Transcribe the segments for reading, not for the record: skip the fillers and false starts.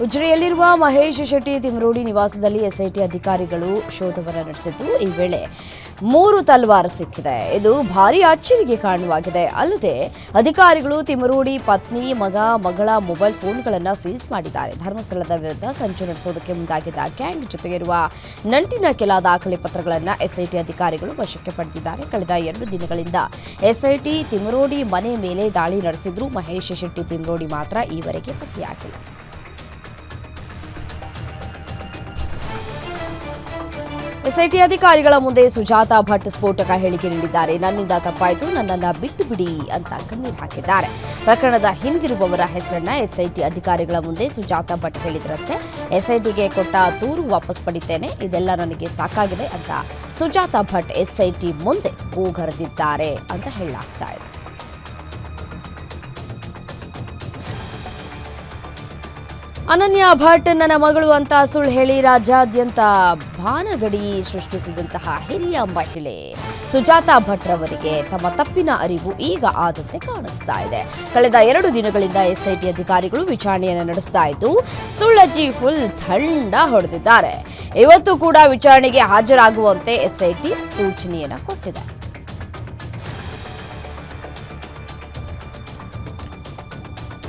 ಉಜಿರೆಯಲ್ಲಿರುವ ಮಹೇಶ್ ಶೆಟ್ಟಿ ತಿಮರೋಡಿ ನಿವಾಸದಲ್ಲಿ ಎಸ್ಐಟಿ ಅಧಿಕಾರಿಗಳು ಶೋಧವನ್ನು ನಡೆಸಿದ್ದು ಈ ವೇಳೆ 3 ತಲ್ವಾರ್ ಸಿಕ್ಕಿದೆ. ಇದು ಭಾರೀ ಅಚ್ಚರಿಗೆ ಕಾರಣವಾಗಿದೆ. ಅಲ್ಲದೆ ಅಧಿಕಾರಿಗಳು ತಿಮರೋಡಿ ಪತ್ನಿ, ಮಗಳ ಮೊಬೈಲ್ ಫೋನ್ಗಳನ್ನು ಸೀಸ್ ಮಾಡಿದ್ದಾರೆ. ಧರ್ಮಸ್ಥಳದ ವಿರುದ್ಧ ಸಂಚು ನಡೆಸೋದಕ್ಕೆ ಮುಂದಾಗಿದ್ದ ಗ್ಯಾಂಗ್ ಜೊತೆಗಿರುವ ನಂಟಿನ ಕೆಲ ದಾಖಲೆ ಪತ್ರಗಳನ್ನು ಎಸ್ಐಟಿ ಅಧಿಕಾರಿಗಳು ವಶಕ್ಕೆ ಪಡೆದಿದ್ದಾರೆ. ಕಳೆದ 2 ದಿನಗಳಿಂದ ಎಸ್ಐಟಿ ತಿಮರೋಡಿ ಮನೆ ಮೇಲೆ ದಾಳಿ ನಡೆಸಿದ್ರು. ಮಹೇಶ್ ಶೆಟ್ಟಿ ತಿಮರೋಡಿ ಮಾತ್ರ ಈವರೆಗೆ ಪತ್ತೆಯಾಗಿಲ್ಲ. ಎಸ್ಐಟಿ ಅಧಿಕಾರಿಗಳ ಮುಂದೆ ಸುಜಾತಾ ಭಟ್ ಸ್ಫೋಟಕ ಹೇಳಿಕೆ ನೀಡಿದ್ದಾರೆ. ನನ್ನಿಂದ ತಪ್ಪಾಯಿತು, ನನ್ನನ್ನು ಬಿಟ್ಟು ಬಿಡಿ ಅಂತ ಕಣ್ಣೀರು ಹಾಕಿದ್ದಾರೆ. ಪ್ರಕರಣದ ಹಿಂದಿರುವವರ ಹೆಸರನ್ನ ಎಸ್ಐಟಿ ಅಧಿಕಾರಿಗಳ ಮುಂದೆ ಸುಜಾತಾ ಭಟ್ ಹೇಳಿದ್ರಂತೆ. ಎಸ್ಐಟಿಗೆ ಕೊಟ್ಟ ದೂರು ವಾಪಸ್ ಪಡಿತೇನೆ, ಇದೆಲ್ಲ ನನಗೆ ಸಾಕಾಗಿದೆ ಅಂತ ಸುಜಾತಾ ಭಟ್ ಎಸ್ಐಟಿ ಮುಂದೆ ಕೂಗರೆದಿದ್ದಾರೆ ಅಂತ ಹೇಳಲಾಗ್ತಾ ಇದೆ. ಅನನ್ಯ ಭಟ್ ನನ್ನ ಮಗಳು ಅಂತ ಸುಳ್ಳು ಹೇಳಿ ರಾಜ್ಯಾದ್ಯಂತ ಭಾನಗಡಿ ಸೃಷ್ಟಿಸಿದಂತಹ ಹಿರಿಯ ಮಹಿಳೆ ಸುಜಾತಾ ಭಟ್ ರವರಿಗೆ ತಮ್ಮ ತಪ್ಪಿನ ಅರಿವು ಈಗ ಆದಂತೆ ಕಾಣಿಸ್ತಾ ಇದೆ. ಕಳೆದ 2 ದಿನಗಳಿಂದ ಎಸ್ಐಟಿ ಅಧಿಕಾರಿಗಳು ವಿಚಾರಣೆಯನ್ನು ನಡೆಸ್ತಾ ಇದ್ದು ಸುಳ್ಳಜ್ಜಿ ಫುಲ್ ದಂಡ ಹೊಡೆದಿದ್ದಾರೆ. ಇವತ್ತು ಕೂಡ ವಿಚಾರಣೆಗೆ ಹಾಜರಾಗುವಂತೆ ಎಸ್ಐಟಿ ಸೂಚನೆಯನ್ನು ಕೊಟ್ಟಿದೆ.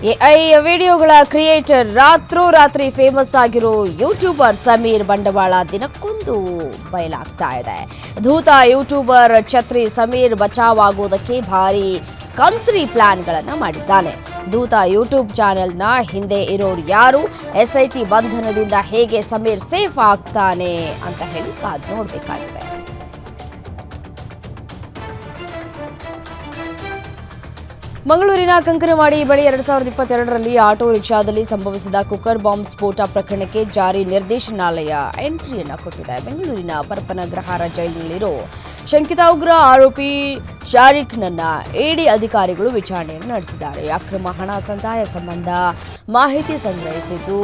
ಎಐ ವಿಡಿಯೋಗಳ ಕ್ರಿಯೇಟರ್ ರಾತ್ರೋರಾತ್ರಿ ಫೇಮಸ್ ಆಗಿರೋ ಯೂಟ್ಯೂಬರ್ ಸಮೀರ್ ಬಂಡವಾಳ ದಿನಕ್ಕೊಂದು ಬಯಲಾಗ್ತಾ ಇದೆ. ಧೂತ ಯೂಟ್ಯೂಬರ್ ಛತ್ರಿ ಸಮೀರ್ ಬಚಾವ್ ಆಗೋದಕ್ಕೆ ಭಾರಿ ಕಂತ್ರಿ ಪ್ಲಾನ್ಗಳನ್ನು ಮಾಡಿದ್ದಾನೆ. ಧೂತ ಯೂಟ್ಯೂಬ್ ಚಾನೆಲ್ನ ಹಿಂದೆ ಇರೋರು ಯಾರು, ಎಸ್ಐಟಿ ಬಂಧನದಿಂದ ಹೇಗೆ ಸಮೀರ್ ಸೇಫ್ ಆಗ್ತಾನೆ ಅಂತ ಹೇಳಿ ಕಾದು ನೋಡಬೇಕಾಗಿದೆ. ಮಂಗಳೂರಿನ ಕಂಕನವಾಡಿ ಬಳಿ 2022ರಲ್ಲಿ ಆಟೋ ರಿಕ್ಷಾದಲ್ಲಿ ಸಂಭವಿಸಿದ ಕುಕ್ಕರ್ ಬಾಂಬ್ ಸ್ಫೋಟ ಪ್ರಕರಣಕ್ಕೆ ಜಾರಿ ನಿರ್ದೇಶನಾಲಯ ಎಂಟ್ರಿಯನ್ನು ಕೊಟ್ಟಿದೆ. ಬೆಂಗಳೂರಿನ ಪರಪ್ಪನಗ್ರಹಾರ ಜೈಲಿನಲ್ಲಿರೋ ಶಂಕಿತ ಉಗ್ರ ಆರೋಪಿ ಶಾರಿಕ್ನನ್ನ ಇಡಿ ಅಧಿಕಾರಿಗಳು ವಿಚಾರಣೆಯನ್ನು ನಡೆಸಿದ್ದಾರೆ. ಅಕ್ರಮ ಹಣ ಸಂದಾಯ ಸಂಬಂಧ ಮಾಹಿತಿ ಸಂಗ್ರಹಿಸಿದ್ದು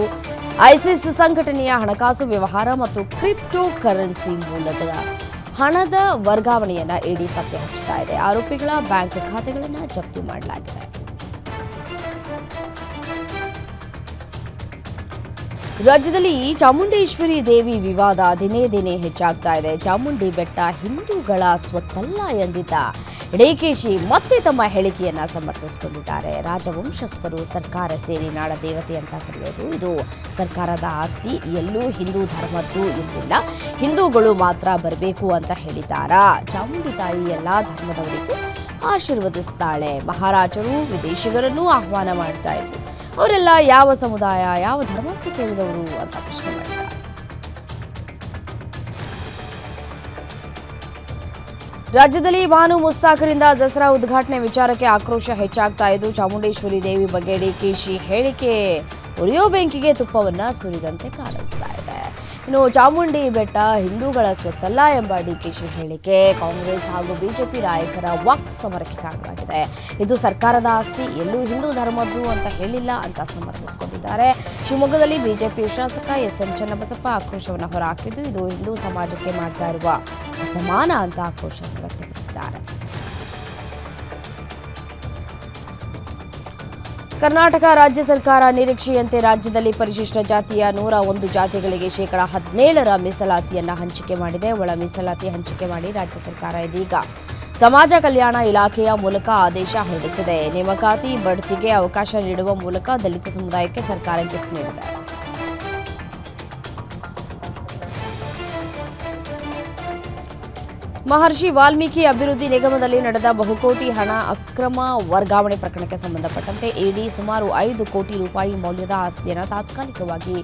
ಐಸಿಸ್ ಸಂಘಟನೆಯ ಹಣಕಾಸು ವ್ಯವಹಾರ ಮತ್ತು ಕ್ರಿಪ್ಟೋ ಕರೆನ್ಸಿ ಮೂಲದ ಹಣದ ವರ್ಗಾವಣೆಯನ್ನು ಇಡಿ ಪತ್ತೆ ಹಚ್ಚುತ್ತಾ ಇದೆ. ಆರೋಪಿಗಳ ಬ್ಯಾಂಕ್ ಖಾತೆಗಳನ್ನು ಜಪ್ತಿ ಮಾಡಲಾಗಿದೆ. ರಾಜ್ಯದಲ್ಲಿ ಚಾಮುಂಡೇಶ್ವರಿ ದೇವಿ ವಿವಾದ ದಿನೇ ದಿನೇ ಹೆಚ್ಚಾಗ್ತಾ ಇದೆ. ಚಾಮುಂಡಿ ಬೆಟ್ಟ ಹಿಂದೂಗಳ ಸ್ವತ್ತಲ್ಲ ಎಂದಿದ್ದ ಡಿಕೆಶಿ ಮತ್ತೆ ತಮ್ಮ ಹೇಳಿಕೆಯನ್ನ ಸಮರ್ಥಿಸಿಕೊಂಡಿದ್ದಾರೆ. ರಾಜವಂಶಸ್ಥರು ಸರ್ಕಾರ ಸೇರಿ ನಾಡ ದೇವತೆ ಅಂತ ಕರೆಯೋದು ಇದು ಸರ್ಕಾರದ ಆಸ್ತಿ, ಎಲ್ಲೂ ಹಿಂದೂ ಧರ್ಮದ್ದು ಎಂದಿಲ್ಲ, ಹಿಂದೂಗಳು ಮಾತ್ರ ಬರಬೇಕು ಅಂತ ಹೇಳಿದ್ದಾರಾ? ಚಾಮುಂಡಿ ತಾಯಿ ಎಲ್ಲಾ ಧರ್ಮದವರಿಗೂ ಆಶೀರ್ವದಿಸ್ತಾಳೆ. ಮಹಾರಾಜರು ವಿದೇಶಿಗರನ್ನೂ ಆಹ್ವಾನ ಮಾಡ್ತಾ ಇದ್ರು. ಅವರೆಲ್ಲ ಯಾವ ಸಮುದಾಯ, ಯಾವ ಧರ್ಮಕ್ಕೆ ಸೇರಿದವರು ಅಂತ ಪ್ರಶ್ನೆ ಮಾಡಿದ್ದಾರೆ. ರಾಜ್ಯದಲ್ಲಿ ಭಾನು ಮುಸ್ತಾಕರಿಂದ ದಸರಾ ಉದ್ಘಾಟನೆ ವಿಚಾರಕ್ಕೆ ಆಕ್ರೋಶ ಹೆಚ್ಚಾಗ್ತಾ ಇದ್ದು ಚಾಮುಂಡೇಶ್ವರಿ ದೇವಿ ಬಗ್ಗೆ ಡಿಕೆಶಿ ಹೇಳಿಕೆ ಉರಿಯೋ ಬೆಂಕಿಗೆ ತುಪ್ಪವನ್ನ ಸುರಿದಂತೆ ಕಾಣಿಸ್ತಾ ಇದೆ. ಇನ್ನು ಚಾಮುಂಡಿ ಬೆಟ್ಟ ಹಿಂದೂಗಳ ಸ್ವತ್ತಲ್ಲ ಎಂಬ ಡಿಕೆಶಿ ಹೇಳಿಕೆ ಕಾಂಗ್ರೆಸ್ ಹಾಗೂ ಬಿಜೆಪಿ ನಾಯಕರ ವಾಕ್ ಸಮರಕ್ಕೆ ಕಾರಣವಾಗಿದೆ. ಇದು ಸರ್ಕಾರದ ಆಸ್ತಿ, ಎಲ್ಲೂ ಹಿಂದೂ ಧರ್ಮದ್ದು ಅಂತ ಹೇಳಿಲ್ಲ ಅಂತ ಸಮರ್ಥಿಸಿಕೊಂಡಿದ್ದಾರೆ. ಶಿವಮೊಗ್ಗದಲ್ಲಿ ಬಿಜೆಪಿ ಶಾಸಕ ಎಸ್ಎಂ ಚನ್ನಬಸಪ್ಪ ಆಕ್ರೋಶವನ್ನು ಹೊರಹಾಕಿದ್ದು ಇದು ಹಿಂದೂ ಸಮಾಜಕ್ಕೆ ಮಾಡ್ತಾ ಇರುವ ಅಪಮಾನ ಅಂತ ಆಕ್ರೋಶವನ್ನು ವ್ಯಕ್ತಪಡಿಸಿದ್ದಾರೆ. ಕರ್ನಾಟಕ ರಾಜ್ಯ ಸರ್ಕಾರ ನಿರೀಕ್ಷೆಯಂತೆ ರಾಜ್ಯದಲ್ಲಿ ಪರಿಶಿಷ್ಟ ಜಾತಿಯ 101 ಜಾತಿಗಳಿಗೆ ಶೇಕಡಾ 17 ಮೀಸಲಾತಿಯನ್ನು ಹಂಚಿಕೆ ಮಾಡಿದೆ. ಒಳ ಮೀಸಲಾತಿ ಹಂಚಿಕೆ ಮಾಡಿ ರಾಜ್ಯ ಸರ್ಕಾರ ಇದೀಗ ಸಮಾಜ ಕಲ್ಯಾಣ ಇಲಾಖೆಯ ಮೂಲಕ ಆದೇಶ ಹೊರಡಿಸಿದೆ. ನೇಮಕಾತಿ ಬಡ್ತಿಗೆ ಅವಕಾಶ ನೀಡುವ ಮೂಲಕ ದಲಿತ ಸಮುದಾಯಕ್ಕೆ ಸರ್ಕಾರ ಗಿಫ್ಟ್ ನೀಡಿದೆ. ಮಹರ್ಷಿ ವಾಲ್ಮೀಕಿ ಅಭಿವೃದ್ಧಿ ನಿಗಮದಲ್ಲಿ ನಡೆದ ಬಹುಕೋಟಿ ಹಣ ಅಕ್ರಮ ವರ್ಗಾವಣೆ ಪ್ರಕರಣಕ್ಕೆ ಸಂಬಂಧಪಟ್ಟಂತೆ ಇಡಿ ಸುಮಾರು 5 ಕೋಟಿ ರೂಪಾಯಿ ಮೌಲ್ಯದ ಆಸ್ತಿಯನ್ನು ತಾತ್ಕಾಲಿಕವಾಗಿ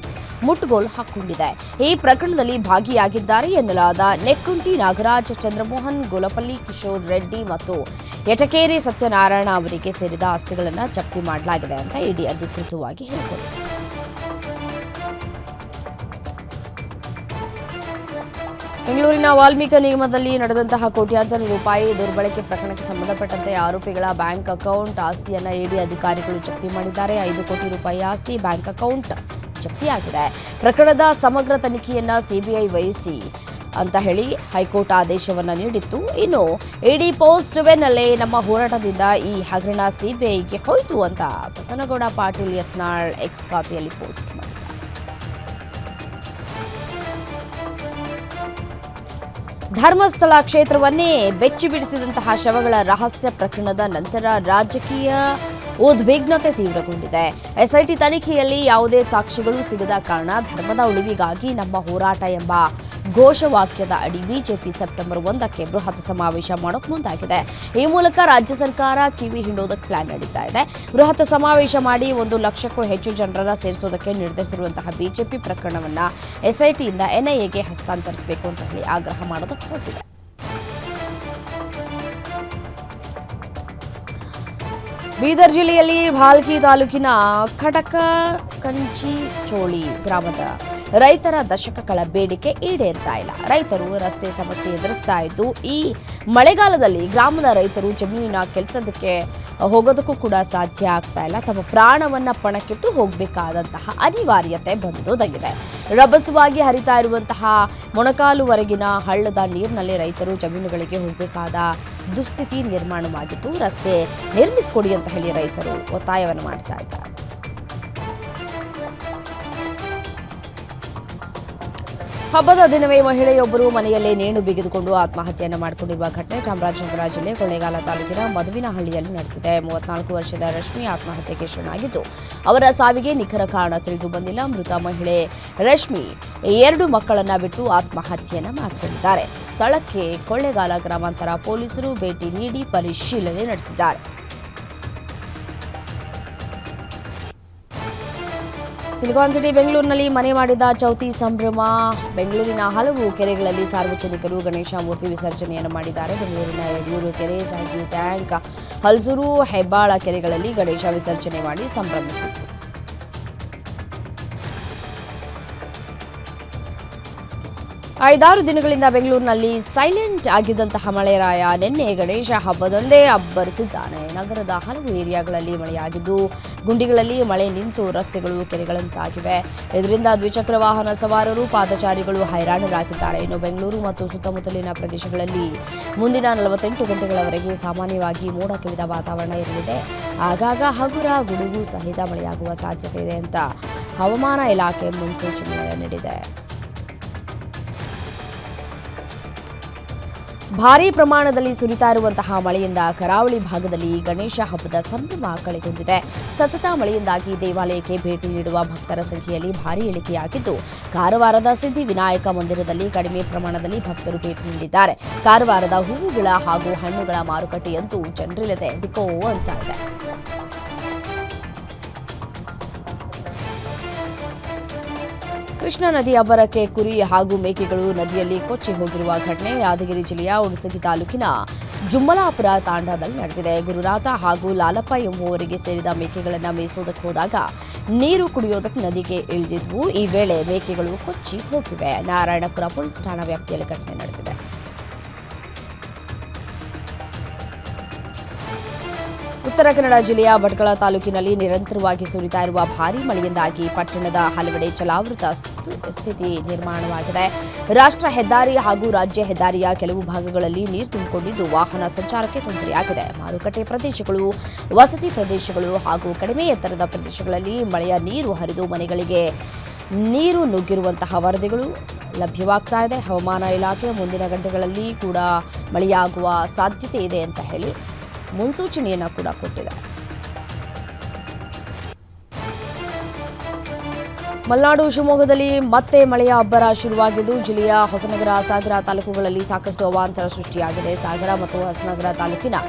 ಮುಟ್ಟುಗೋಲು ಹಾಕಿಕೊಂಡಿದೆ. ಈ ಪ್ರಕರಣದಲ್ಲಿ ಭಾಗಿಯಾಗಿದ್ದಾರೆ ಎನ್ನಲಾದ ನೆಕ್ಕುಂಟಿ ನಾಗರಾಜ್, ಚಂದ್ರಮೋಹನ್, ಗೋಲಪಲ್ಲಿ ಕಿಶೋರ್ ರೆಡ್ಡಿ ಮತ್ತು ಯಟಕೇರಿ ಸತ್ಯನಾರಾಯಣ ಅವರಿಗೆ ಸೇರಿದ ಆಸ್ತಿಗಳನ್ನು ಜಪ್ತಿ ಮಾಡಲಾಗಿದೆ ಅಂತ ಇಡಿ ಅಧಿಕೃತವಾಗಿ ಹೇಳಿಕೊಂಡಿದೆ. ಬೆಂಗಳೂರಿನ ವಾಲ್ಮೀಕಿ ನಿಗಮದಲ್ಲಿ ನಡೆದಂತಹ ಕೋಟ್ಯಾಂತರ ರೂಪಾಯಿ ದುರ್ಬಳಕೆ ಪ್ರಕರಣಕ್ಕೆ ಸಂಬಂಧಪಟ್ಟಂತೆ ಆರೋಪಿಗಳ ಬ್ಯಾಂಕ್ ಅಕೌಂಟ್ ಆಸ್ತಿಯನ್ನು ಇಡಿ ಅಧಿಕಾರಿಗಳು ಜಪ್ತಿ ಮಾಡಿದ್ದಾರೆ. 5 ಕೋಟಿ ರೂಪಾಯಿ ಆಸ್ತಿ, ಬ್ಯಾಂಕ್ ಅಕೌಂಟ್ ಜಪ್ತಿಯಾಗಿದೆ. ಪ್ರಕರಣದ ಸಮಗ್ರ ತನಿಖೆಯನ್ನ ಸಿಬಿಐ ವಹಿಸಿ ಅಂತ ಹೇಳಿ ಹೈಕೋರ್ಟ್ ಆದೇಶವನ್ನು ನೀಡಿತ್ತು. ಇನ್ನು ಇಡೀ ಪೋಸ್ಟ್ ವೇನಲ್ಲೇ ನಮ್ಮ ಹೋರಾಟದಿಂದ ಈ ಹಗರಣ ಸಿಬಿಐಗೆ ಹೋಯಿತು ಅಂತ ಬಸನಗೌಡ ಪಾಟೀಲ್ ಯತ್ನಾಳ್ ಎಕ್ಸ್ ಖಾತೆಯಲ್ಲಿ ಪೋಸ್ಟ್ ಮಾಡಿದ್ದಾರೆ. ಧರ್ಮಸ್ಥಳ ಕ್ಷೇತ್ರವನ್ನೇ ಬೆಚ್ಚಿ ಬಿಡಿಸಿದಂತಹ ಶವಗಳ ರಹಸ್ಯ ಪ್ರಕರಣದ ನಂತರ ರಾಜಕೀಯ ಉದ್ವಿಗ್ನತೆ ತೀವ್ರಗೊಂಡಿದೆ. ಎಸ್ಐಟಿ ತನಿಖೆಯಲ್ಲಿ ಯಾವುದೇ ಸಾಕ್ಷಿಗಳು ಸಿಗದ ಕಾರಣ ಧರ್ಮದ ಉಳಿವಿಗಾಗಿ ನಮ್ಮ ಹೋರಾಟ ಎಂಬ ಘೋಷವಾಕ್ಯದ ಅಡಿ ಬಿಜೆಪಿ ಸೆಪ್ಟೆಂಬರ್ 1ಕ್ಕೆ ಬೃಹತ್ ಸಮಾವೇಶ ಮಾಡೋಕೆ ಮುಂದಾಗಿದೆ. ಈ ಮೂಲಕ ರಾಜ್ಯ ಸರ್ಕಾರ ಕಿವಿ ಹಿಂಡೋದಕ್ಕೆ ಪ್ಲಾನ್ ನಡೀತಾ ಇದೆ. ಬೃಹತ್ ಸಮಾವೇಶ ಮಾಡಿ 1 ಲಕ್ಷಕ್ಕೂ ಹೆಚ್ಚು ಜನರನ್ನ ಸೇರಿಸೋದಕ್ಕೆ ನಿರ್ಧರಿಸಿರುವಂತಹ ಬಿಜೆಪಿ ಪ್ರಕರಣವನ್ನ ಎಸ್ಐಟಿಯಿಂದ ಎನ್ಐಎಗೆ ಹಸ್ತಾಂತರಿಸಬೇಕು ಅಂತ ಹೇಳಿ ಆಗ್ರಹ ಮಾಡೋದಕ್ಕೆ ಹೊರಟಿದೆ. ಬೀದರ್ ಜಿಲ್ಲೆಯಲ್ಲಿ ಭಾಲ್ಕಿ ತಾಲೂಕಿನ ಖಟಕಕಂಚಿಚೋಳಿ ಗ್ರಾಮದ ರೈತರ ದಶಕಗಳ ಬೇಡಿಕೆ ಈಡೇರ್ತಾ ಇಲ್ಲ. ರೈತರು ರಸ್ತೆ ಸಮಸ್ಯೆ ಎದುರಿಸ್ತಾ ಇದ್ದು, ಈ ಮಳೆಗಾಲದಲ್ಲಿ ಗ್ರಾಮದ ರೈತರು ಜಮೀನಿನ ಕೆಲಸದಕ್ಕೆ ಹೋಗೋದಕ್ಕೂ ಕೂಡ ಸಾಧ್ಯ ಆಗ್ತಾ ಇಲ್ಲ. ತಮ್ಮ ಪ್ರಾಣವನ್ನ ಪಣಕ್ಕಿಟ್ಟು ಹೋಗಬೇಕಾದಂತಹ ಅನಿವಾರ್ಯತೆ ಬಂದೊದಗಿದೆ. ರಭಸವಾಗಿ ಹರಿತಾ ಇರುವಂತಹ ಮೊಣಕಾಲುವರೆಗಿನ ಹಳ್ಳದ ನೀರಿನಲ್ಲಿ ರೈತರು ಜಮೀನುಗಳಿಗೆ ಹೋಗಬೇಕಾದ ದುಸ್ಥಿತಿ ನಿರ್ಮಾಣವಾಗಿದ್ದು, ರಸ್ತೆ ನಿರ್ಮಿಸಿಕೊಡಿ ಅಂತ ಹೇಳಿ ರೈತರು ಒತ್ತಾಯವನ್ನು ಮಾಡ್ತಾ ಇದ್ದಾರೆ. ಹಬ್ಬದ ದಿನವೇ ಮಹಿಳೆಯೊಬ್ಬರು ಮನೆಯಲ್ಲೇ ನೇಣು ಬಿಗಿದುಕೊಂಡು ಆತ್ಮಹತ್ಯೆಯನ್ನು ಮಾಡಿಕೊಂಡಿರುವ ಘಟನೆ ಚಾಮರಾಜನಗರ ಜಿಲ್ಲೆ ಕೊಳ್ಳೇಗಾಲ ತಾಲೂಕಿನ ಮದುವಿನಹಳ್ಳಿಯಲ್ಲಿ ನಡೆದಿದೆ. 34 ವರ್ಷದ ರಶ್ಮಿ ಆತ್ಮಹತ್ಯೆಗೆ ಶರಣಾಗಿದ್ದು, ಅವರ ಸಾವಿಗೆ ನಿಖರ ಕಾರಣ ತಿಳಿದು ಬಂದಿಲ್ಲ. ಮೃತ ಮಹಿಳೆ ರಶ್ಮಿ 2 ಮಕ್ಕಳನ್ನ ಬಿಟ್ಟು ಆತ್ಮಹತ್ಯೆಯನ್ನು ಮಾಡಿಕೊಂಡಿದ್ದಾರೆ. ಸ್ಥಳಕ್ಕೆ ಕೊಳ್ಳೇಗಾಲ ಗ್ರಾಮಾಂತರ ಪೊಲೀಸರು ಭೇಟಿ ನೀಡಿ ಪರಿಶೀಲನೆ ನಡೆಸಿದ್ದಾರೆ. ಸಿಲಿಕಾನ್ ಸಿಟಿ ಬೆಂಗಳೂರಿನಲ್ಲಿ ಮನೆ ಮಾಡಿದ ಚೌತಿ ಸಂಭ್ರಮ. ಬೆಂಗಳೂರಿನ ಹಲವು ಕೆರೆಗಳಲ್ಲಿ ಸಾರ್ವಜನಿಕರು ಗಣೇಶ ಮೂರ್ತಿ ವಿಸರ್ಜನೆಯನ್ನು ಮಾಡಿದ್ದಾರೆ. ಬೆಂಗಳೂರಿನ ಯಡಿಯೂರು ಕೆರೆ, ಸಾಗಿ ಟ್ಯಾಂಕ್, ಹಲ್ಸೂರು, ಹೆಬ್ಬಾಳ ಕೆರೆಗಳಲ್ಲಿ ಗಣೇಶ ವಿಸರ್ಜನೆ ಮಾಡಿ ಸಂಭ್ರಮಿಸಿದರು. 5-6 ದಿನಗಳಿಂದ ಬೆಂಗಳೂರಿನಲ್ಲಿ ಸೈಲೆಂಟ್ ಆಗಿದ್ದಂತಹ ಮಳೆರಾಯ ನಿನ್ನೆ ಗಣೇಶ ಹಬ್ಬದಂದೇ ಅಬ್ಬರಿಸಿದ್ದಾನೆ. ನಗರದ ಹಲವು ಏರಿಯಾಗಳಲ್ಲಿ ಮಳೆಯಾಗಿದ್ದು, ಗುಂಡಿಗಳಲ್ಲಿ ಮಳೆ ನಿಂತು ರಸ್ತೆಗಳು ಕೆರೆಗಳಂತಾಗಿವೆ. ಇದರಿಂದ ದ್ವಿಚಕ್ರ ವಾಹನ ಸವಾರರು, ಪಾದಚಾರಿಗಳು ಹೈರಾಣರಾಗಿದ್ದಾರೆ. ಇನ್ನು ಬೆಂಗಳೂರು ಮತ್ತು ಸುತ್ತಮುತ್ತಲಿನ ಪ್ರದೇಶಗಳಲ್ಲಿ ಮುಂದಿನ 48 ಗಂಟೆಗಳವರೆಗೆ ಸಾಮಾನ್ಯವಾಗಿ ಮೋಡ ಕವಿದ ವಾತಾವರಣ ಇರಲಿದೆ. ಆಗಾಗ ಹಗುರ ಗುಡುಗು ಸಹಿತ ಮಳೆಯಾಗುವ ಸಾಧ್ಯತೆ ಇದೆ ಅಂತ ಹವಾಮಾನ ಇಲಾಖೆ ಮುನ್ಸೂಚನೆ ನೀಡಿದೆ. ಭಾರೀ ಪ್ರಮಾಣದಲ್ಲಿ ಸುರಿತಾ ಇರುವಂತಹ ಮಳೆಯಿಂದ ಕರಾವಳಿ ಭಾಗದಲ್ಲಿ ಗಣೇಶ ಹಬ್ಬದ ಸಂಭ್ರಮ ಕಳೆಗುಂದಿದೆ. ಸತತ ಮಳೆಯಿಂದಾಗಿ ದೇವಾಲಯಕ್ಕೆ ಭೇಟಿ ನೀಡುವ ಭಕ್ತರ ಸಂಖ್ಯೆಯಲ್ಲಿ ಭಾರೀ ಇಳಿಕೆಯಾಗಿದ್ದು, ಕಾರವಾರದ ಸಿದ್ಧಿ ವಿನಾಯಕ ಮಂದಿರದಲ್ಲಿ ಕಡಿಮೆ ಪ್ರಮಾಣದಲ್ಲಿ ಭಕ್ತರು ಭೇಟಿ ನೀಡಿದ್ದಾರೆ. ಕಾರವಾರದ ಹೂವುಗಳ ಹಾಗೂ ಹಣ್ಣುಗಳ ಮಾರುಕಟ್ಟೆಯಂತೂ ಜನರಿಲ್ಲದೆ ಬಿಕೋ ಅಂತ ಇದೆ. ಕೃಷ್ಣಾ ನದಿ ಅಬ್ಬರಕ್ಕೆ ಕುರಿ ಹಾಗೂ ಮೇಕೆಗಳು ನದಿಯಲ್ಲಿ ಕೊಚ್ಚಿ ಹೋಗಿರುವ ಘಟನೆ ಯಾದಗಿರಿ ಜಿಲ್ಲೆಯ ಹುಣಸಗಿ ತಾಲೂಕಿನ ಜುಮ್ಮಲಾಪುರ ತಾಂಡಾದಲ್ಲಿ ನಡೆದಿದೆ. ಗುರುನಾಥ ಹಾಗೂ ಲಾಲಪ್ಪ ಎಂಬುವರಿಗೆ ಸೇರಿದ ಮೇಕೆಗಳನ್ನು ಮೇಯಿಸೋದಕ್ಕೆ ಹೋದಾಗ ನೀರು ಕುಡಿಯೋದಕ್ಕೆ ನದಿಗೆ ಇಳಿದಿದ್ವು. ಈ ವೇಳೆ ಮೇಕೆಗಳು ಕೊಚ್ಚಿ ಹೋಗಿವೆ. ನಾರಾಯಣಪುರ ಪೊಲೀಸ್ ಠಾಣಾ ವ್ಯಾಪ್ತಿಯಲ್ಲಿ ಘಟನೆ ನಡೆದಿದೆ. ಉತ್ತರ ಕನ್ನಡ ಜಿಲ್ಲೆಯ ಭಟ್ಕಳ ತಾಲೂಕಿನಲ್ಲಿ ನಿರಂತರವಾಗಿ ಸುರಿತಾ ಇರುವ ಭಾರೀ ಮಳೆಯಿಂದಾಗಿ ಪಟ್ಟಣದ ಹಲವೆಡೆ ಜಲಾವೃತ ಸ್ಥಿತಿ ನಿರ್ಮಾಣವಾಗಿದೆ. ರಾಷ್ಟ್ರ ಹೆದ್ದಾರಿ ಹಾಗೂ ರಾಜ್ಯ ಹೆದ್ದಾರಿಯ ಕೆಲವು ಭಾಗಗಳಲ್ಲಿ ನೀರು ತುಂಬಿಕೊಂಡಿದ್ದು, ವಾಹನ ಸಂಚಾರಕ್ಕೆ ತೊಂದರೆಯಾಗಿದೆ. ಮಾರುಕಟ್ಟೆ ಪ್ರದೇಶಗಳು, ವಸತಿ ಪ್ರದೇಶಗಳು ಹಾಗೂ ಕಡಿಮೆ ಎತ್ತರದ ಪ್ರದೇಶಗಳಲ್ಲಿ ಮಳೆಯ ನೀರು ಹರಿದು ಮನೆಗಳಿಗೆ ನೀರು ನುಗ್ಗಿರುವಂತಹ ವರದಿಗಳು ಲಭ್ಯವಾಗ್ತಾ ಇದೆ. ಹವಾಮಾನ ಇಲಾಖೆ ಮುಂದಿನ ಗಂಟೆಗಳಲ್ಲಿ ಕೂಡ ಮಳೆಯಾಗುವ ಸಾಧ್ಯತೆ ಇದೆ ಅಂತ ಹೇಳಿ ಮುನ್ಸೂಚನೆಯನ್ನು ಕೂಡ ಕೊಟ್ಟಿದೆ. ಮಲೆನಾಡು ಶಿವಮೊಗ್ಗದಲ್ಲಿ ಮತ್ತೆ ಮಳೆಯ ಅಬ್ಬರ ಶುರುವಾಗಿದ್ದು, ಜಿಲ್ಲೆಯ ಹೊಸನಗರ, ಸಾಗರ ತಾಲೂಕುಗಳಲ್ಲಿ ಸಾಕಷ್ಟು ಅವಾಂತರ ಸೃಷ್ಟಿಯಾಗಿದೆ. ಸಾಗರ ಮತ್ತು ಹೊಸನಗರ ತಾಲೂಕಿನ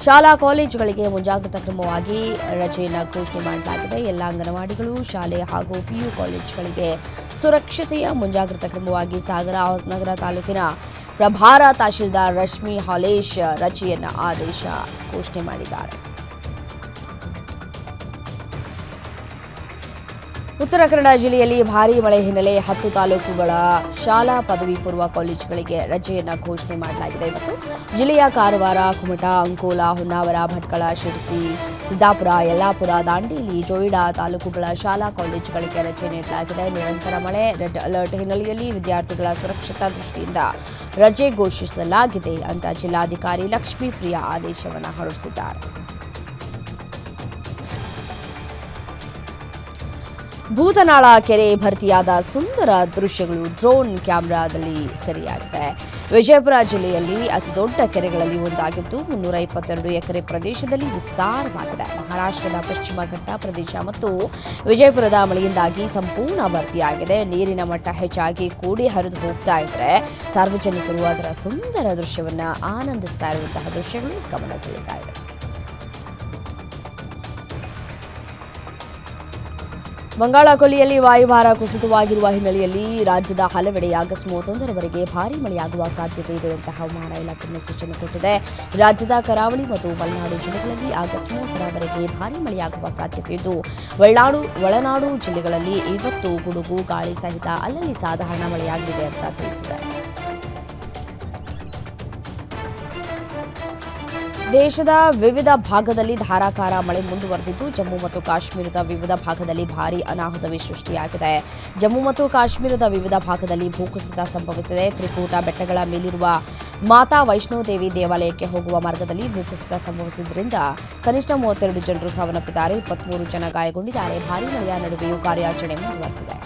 ಶಾಲಾ ಕಾಲೇಜುಗಳಿಗೆ ಮುಂಜಾಗ್ರತಾ ಕ್ರಮವಾಗಿ ರಜೆಯನ್ನು ಘೋಷಣೆ ಮಾಡಲಾಗಿದೆ. ಎಲ್ಲ ಅಂಗನವಾಡಿಗಳು, ಶಾಲೆ ಹಾಗೂ ಪಿಯು ಕಾಲೇಜುಗಳಿಗೆ ಸುರಕ್ಷತೆಯ ಮುಂಜಾಗ್ರತಾ ಕ್ರಮವಾಗಿ ಸಾಗರ, ಹೊಸನಗರ ತಾಲೂಕಿನ ಪ್ರಭಾರ ತಹಶೀಲ್ದಾರ್ ರಶ್ಮಿ ಹಾಲೇಶ್ ರಜೆಯನ್ನು ಆದೇಶ ಘೋಷಣೆ ಮಾಡಿದ್ದಾರೆ. ಉತ್ತರ ಕನ್ನಡ ಜಿಲ್ಲೆಯಲ್ಲಿ ಭಾರೀ ಮಳೆ ಹಿನ್ನೆಲೆ 10 ತಾಲೂಕುಗಳ ಶಾಲಾ ಪದವಿ ಪೂರ್ವ ಕಾಲೇಜುಗಳಿಗೆ ರಜೆಯನ್ನು ಘೋಷಣೆ ಮಾಡಲಾಗಿದೆ. ಮತ್ತು ಜಿಲ್ಲೆಯ ಕಾರವಾರ, ಕುಮಟಾ, ಅಂಕೋಲಾ, ಹೊನ್ನಾವರ, ಭಟ್ಕಳ, ಶಿರಸಿ, ಸಿದ್ದಾಪುರ, ಯಲ್ಲಾಪುರ, ದಾಂಡೇಲಿ, ಜೋಯಿಡಾ ತಾಲೂಕುಗಳ ಶಾಲಾ ಕಾಲೇಜುಗಳಿಗೆ ರಜೆ ನೀಡಲಾಗಿದೆ. ನಿರಂತರ ಮಳೆ, ರೆಡ್ ಅಲರ್ಟ್ ಹಿನ್ನೆಲೆಯಲ್ಲಿ ವಿದ್ಯಾರ್ಥಿಗಳ ಸುರಕ್ಷತಾ ದೃಷ್ಟಿಯಿಂದ ರಜೆ ಘೋಷಿಸಲಾಗಿದೆ ಅಂತ ಜಿಲ್ಲಾಧಿಕಾರಿ ಲಕ್ಷ್ಮೀಪ್ರಿಯಾ ಆದೇಶವನ್ನು ಹೊರಡಿಸಿದ್ದಾರೆ. ಭೂತನಾಳ ಕೆರೆ ಭರ್ತಿಯಾದ ಸುಂದರ ದೃಶ್ಯಗಳು ಡ್ರೋನ್ ಕ್ಯಾಮೆರಾದಲ್ಲಿ ಸೆರೆಯಾಗಿದೆ. ವಿಜಯಪುರ ಜಿಲ್ಲೆಯಲ್ಲಿ ಅತಿದೊಡ್ಡ ಕೆರೆಗಳಲ್ಲಿ ಒಂದಾಗಿದ್ದು 322 ಎಕರೆ ಪ್ರದೇಶದಲ್ಲಿ ವಿಸ್ತಾರವಾಗಿದೆ. ಮಹಾರಾಷ್ಟ್ರದ ಪಶ್ಚಿಮ ಘಟ್ಟ ಪ್ರದೇಶ ಮತ್ತು ವಿಜಯಪುರದ ಮಳೆಯಿಂದಾಗಿ ಸಂಪೂರ್ಣ ಭರ್ತಿಯಾಗಿದೆ. ನೀರಿನ ಮಟ್ಟ ಹೆಚ್ಚಾಗಿ ಕೂಡಿ ಹರಿದು ಹೋಗ್ತಾ ಇದ್ರೆ ಸಾರ್ವಜನಿಕರು ಅದರ ಸುಂದರ ದೃಶ್ಯವನ್ನು ಆನಂದಿಸ್ತಾ ಇರುವಂತಹ ದೃಶ್ಯಗಳು ಗಮನ ಸೆಳೀತಾ ಇದೆ. ಬಂಗಾಳ ಕೊಲ್ಲಿಯಲ್ಲಿ ವಾಯುಭಾರ ಕುಸಿತವಾಗಿರುವ ಹಿನ್ನೆಲೆಯಲ್ಲಿ ರಾಜ್ಯದ ಹಲವೆಡೆ ಆಗಸ್ಟ್ 31ರವರೆಗೆ ಭಾರೀ ಮಳೆಯಾಗುವ ಸಾಧ್ಯತೆ ಇದೆ ಅಂತ ಹವಾಮಾನ ಇಲಾಖೆ ಮುನ್ಸೂಚನೆ ಕೊಟ್ಟಿದೆ. ರಾಜ್ಯದ ಕರಾವಳಿ ಮತ್ತು ಮಲೆನಾಡು ಜಿಲ್ಲೆಗಳಲ್ಲಿ ಆಗಸ್ಟ್ 30ರವರೆಗೆ ಭಾರೀ ಮಳೆಯಾಗುವ ಸಾಧ್ಯತೆ ಇದ್ದು, ಒಳನಾಡು ಜಿಲ್ಲೆಗಳಲ್ಲಿ ಇವತ್ತು ಗುಡುಗು ಗಾಳಿ ಸಹಿತ ಅಲ್ಲಲ್ಲಿ ಸಾಧಾರಣ ಮಳೆಯಾಗಲಿದೆ ಅಂತ ತಿಳಿಸಿದೆ. ದೇಶದ ವಿವಿಧ ಭಾಗದಲ್ಲಿ ಧಾರಾಕಾರ ಮಳೆ ಮುಂದುವರೆದಿದ್ದು, ಜಮ್ಮು ಮತ್ತು ಕಾಶ್ಮೀರದ ವಿವಿಧ ಭಾಗದಲ್ಲಿ ಭಾರೀ ಅನಾಹುತವೇ ಸೃಷ್ಟಿಯಾಗಿದೆ. ಜಮ್ಮು ಮತ್ತು ಕಾಶ್ಮೀರದ ವಿವಿಧ ಭಾಗದಲ್ಲಿ ಭೂಕುಸಿತ ಸಂಭವಿಸಿದೆ. ತ್ರಿಕೂಟ ಬೆಟ್ಟಗಳ ಮೇಲಿರುವ ಮಾತಾ ವೈಷ್ಣೋದೇವಿ ದೇವಾಲಯಕ್ಕೆ ಹೋಗುವ ಮಾರ್ಗದಲ್ಲಿ ಭೂಕುಸಿತ ಸಂಭವಿಸಿದ್ದರಿಂದ ಕನಿಷ್ಠ 32 ಜನರು ಸಾವನ್ನಪ್ಪಿದ್ದಾರೆ, 23 ಜನ ಗಾಯಗೊಂಡಿದ್ದಾರೆ. ಭಾರೀ ಮಳೆಯ ನಡುವೆಯೂ ಕಾರ್ಯಾಚರಣೆ ಮುಂದುವರೆದಿದೆ.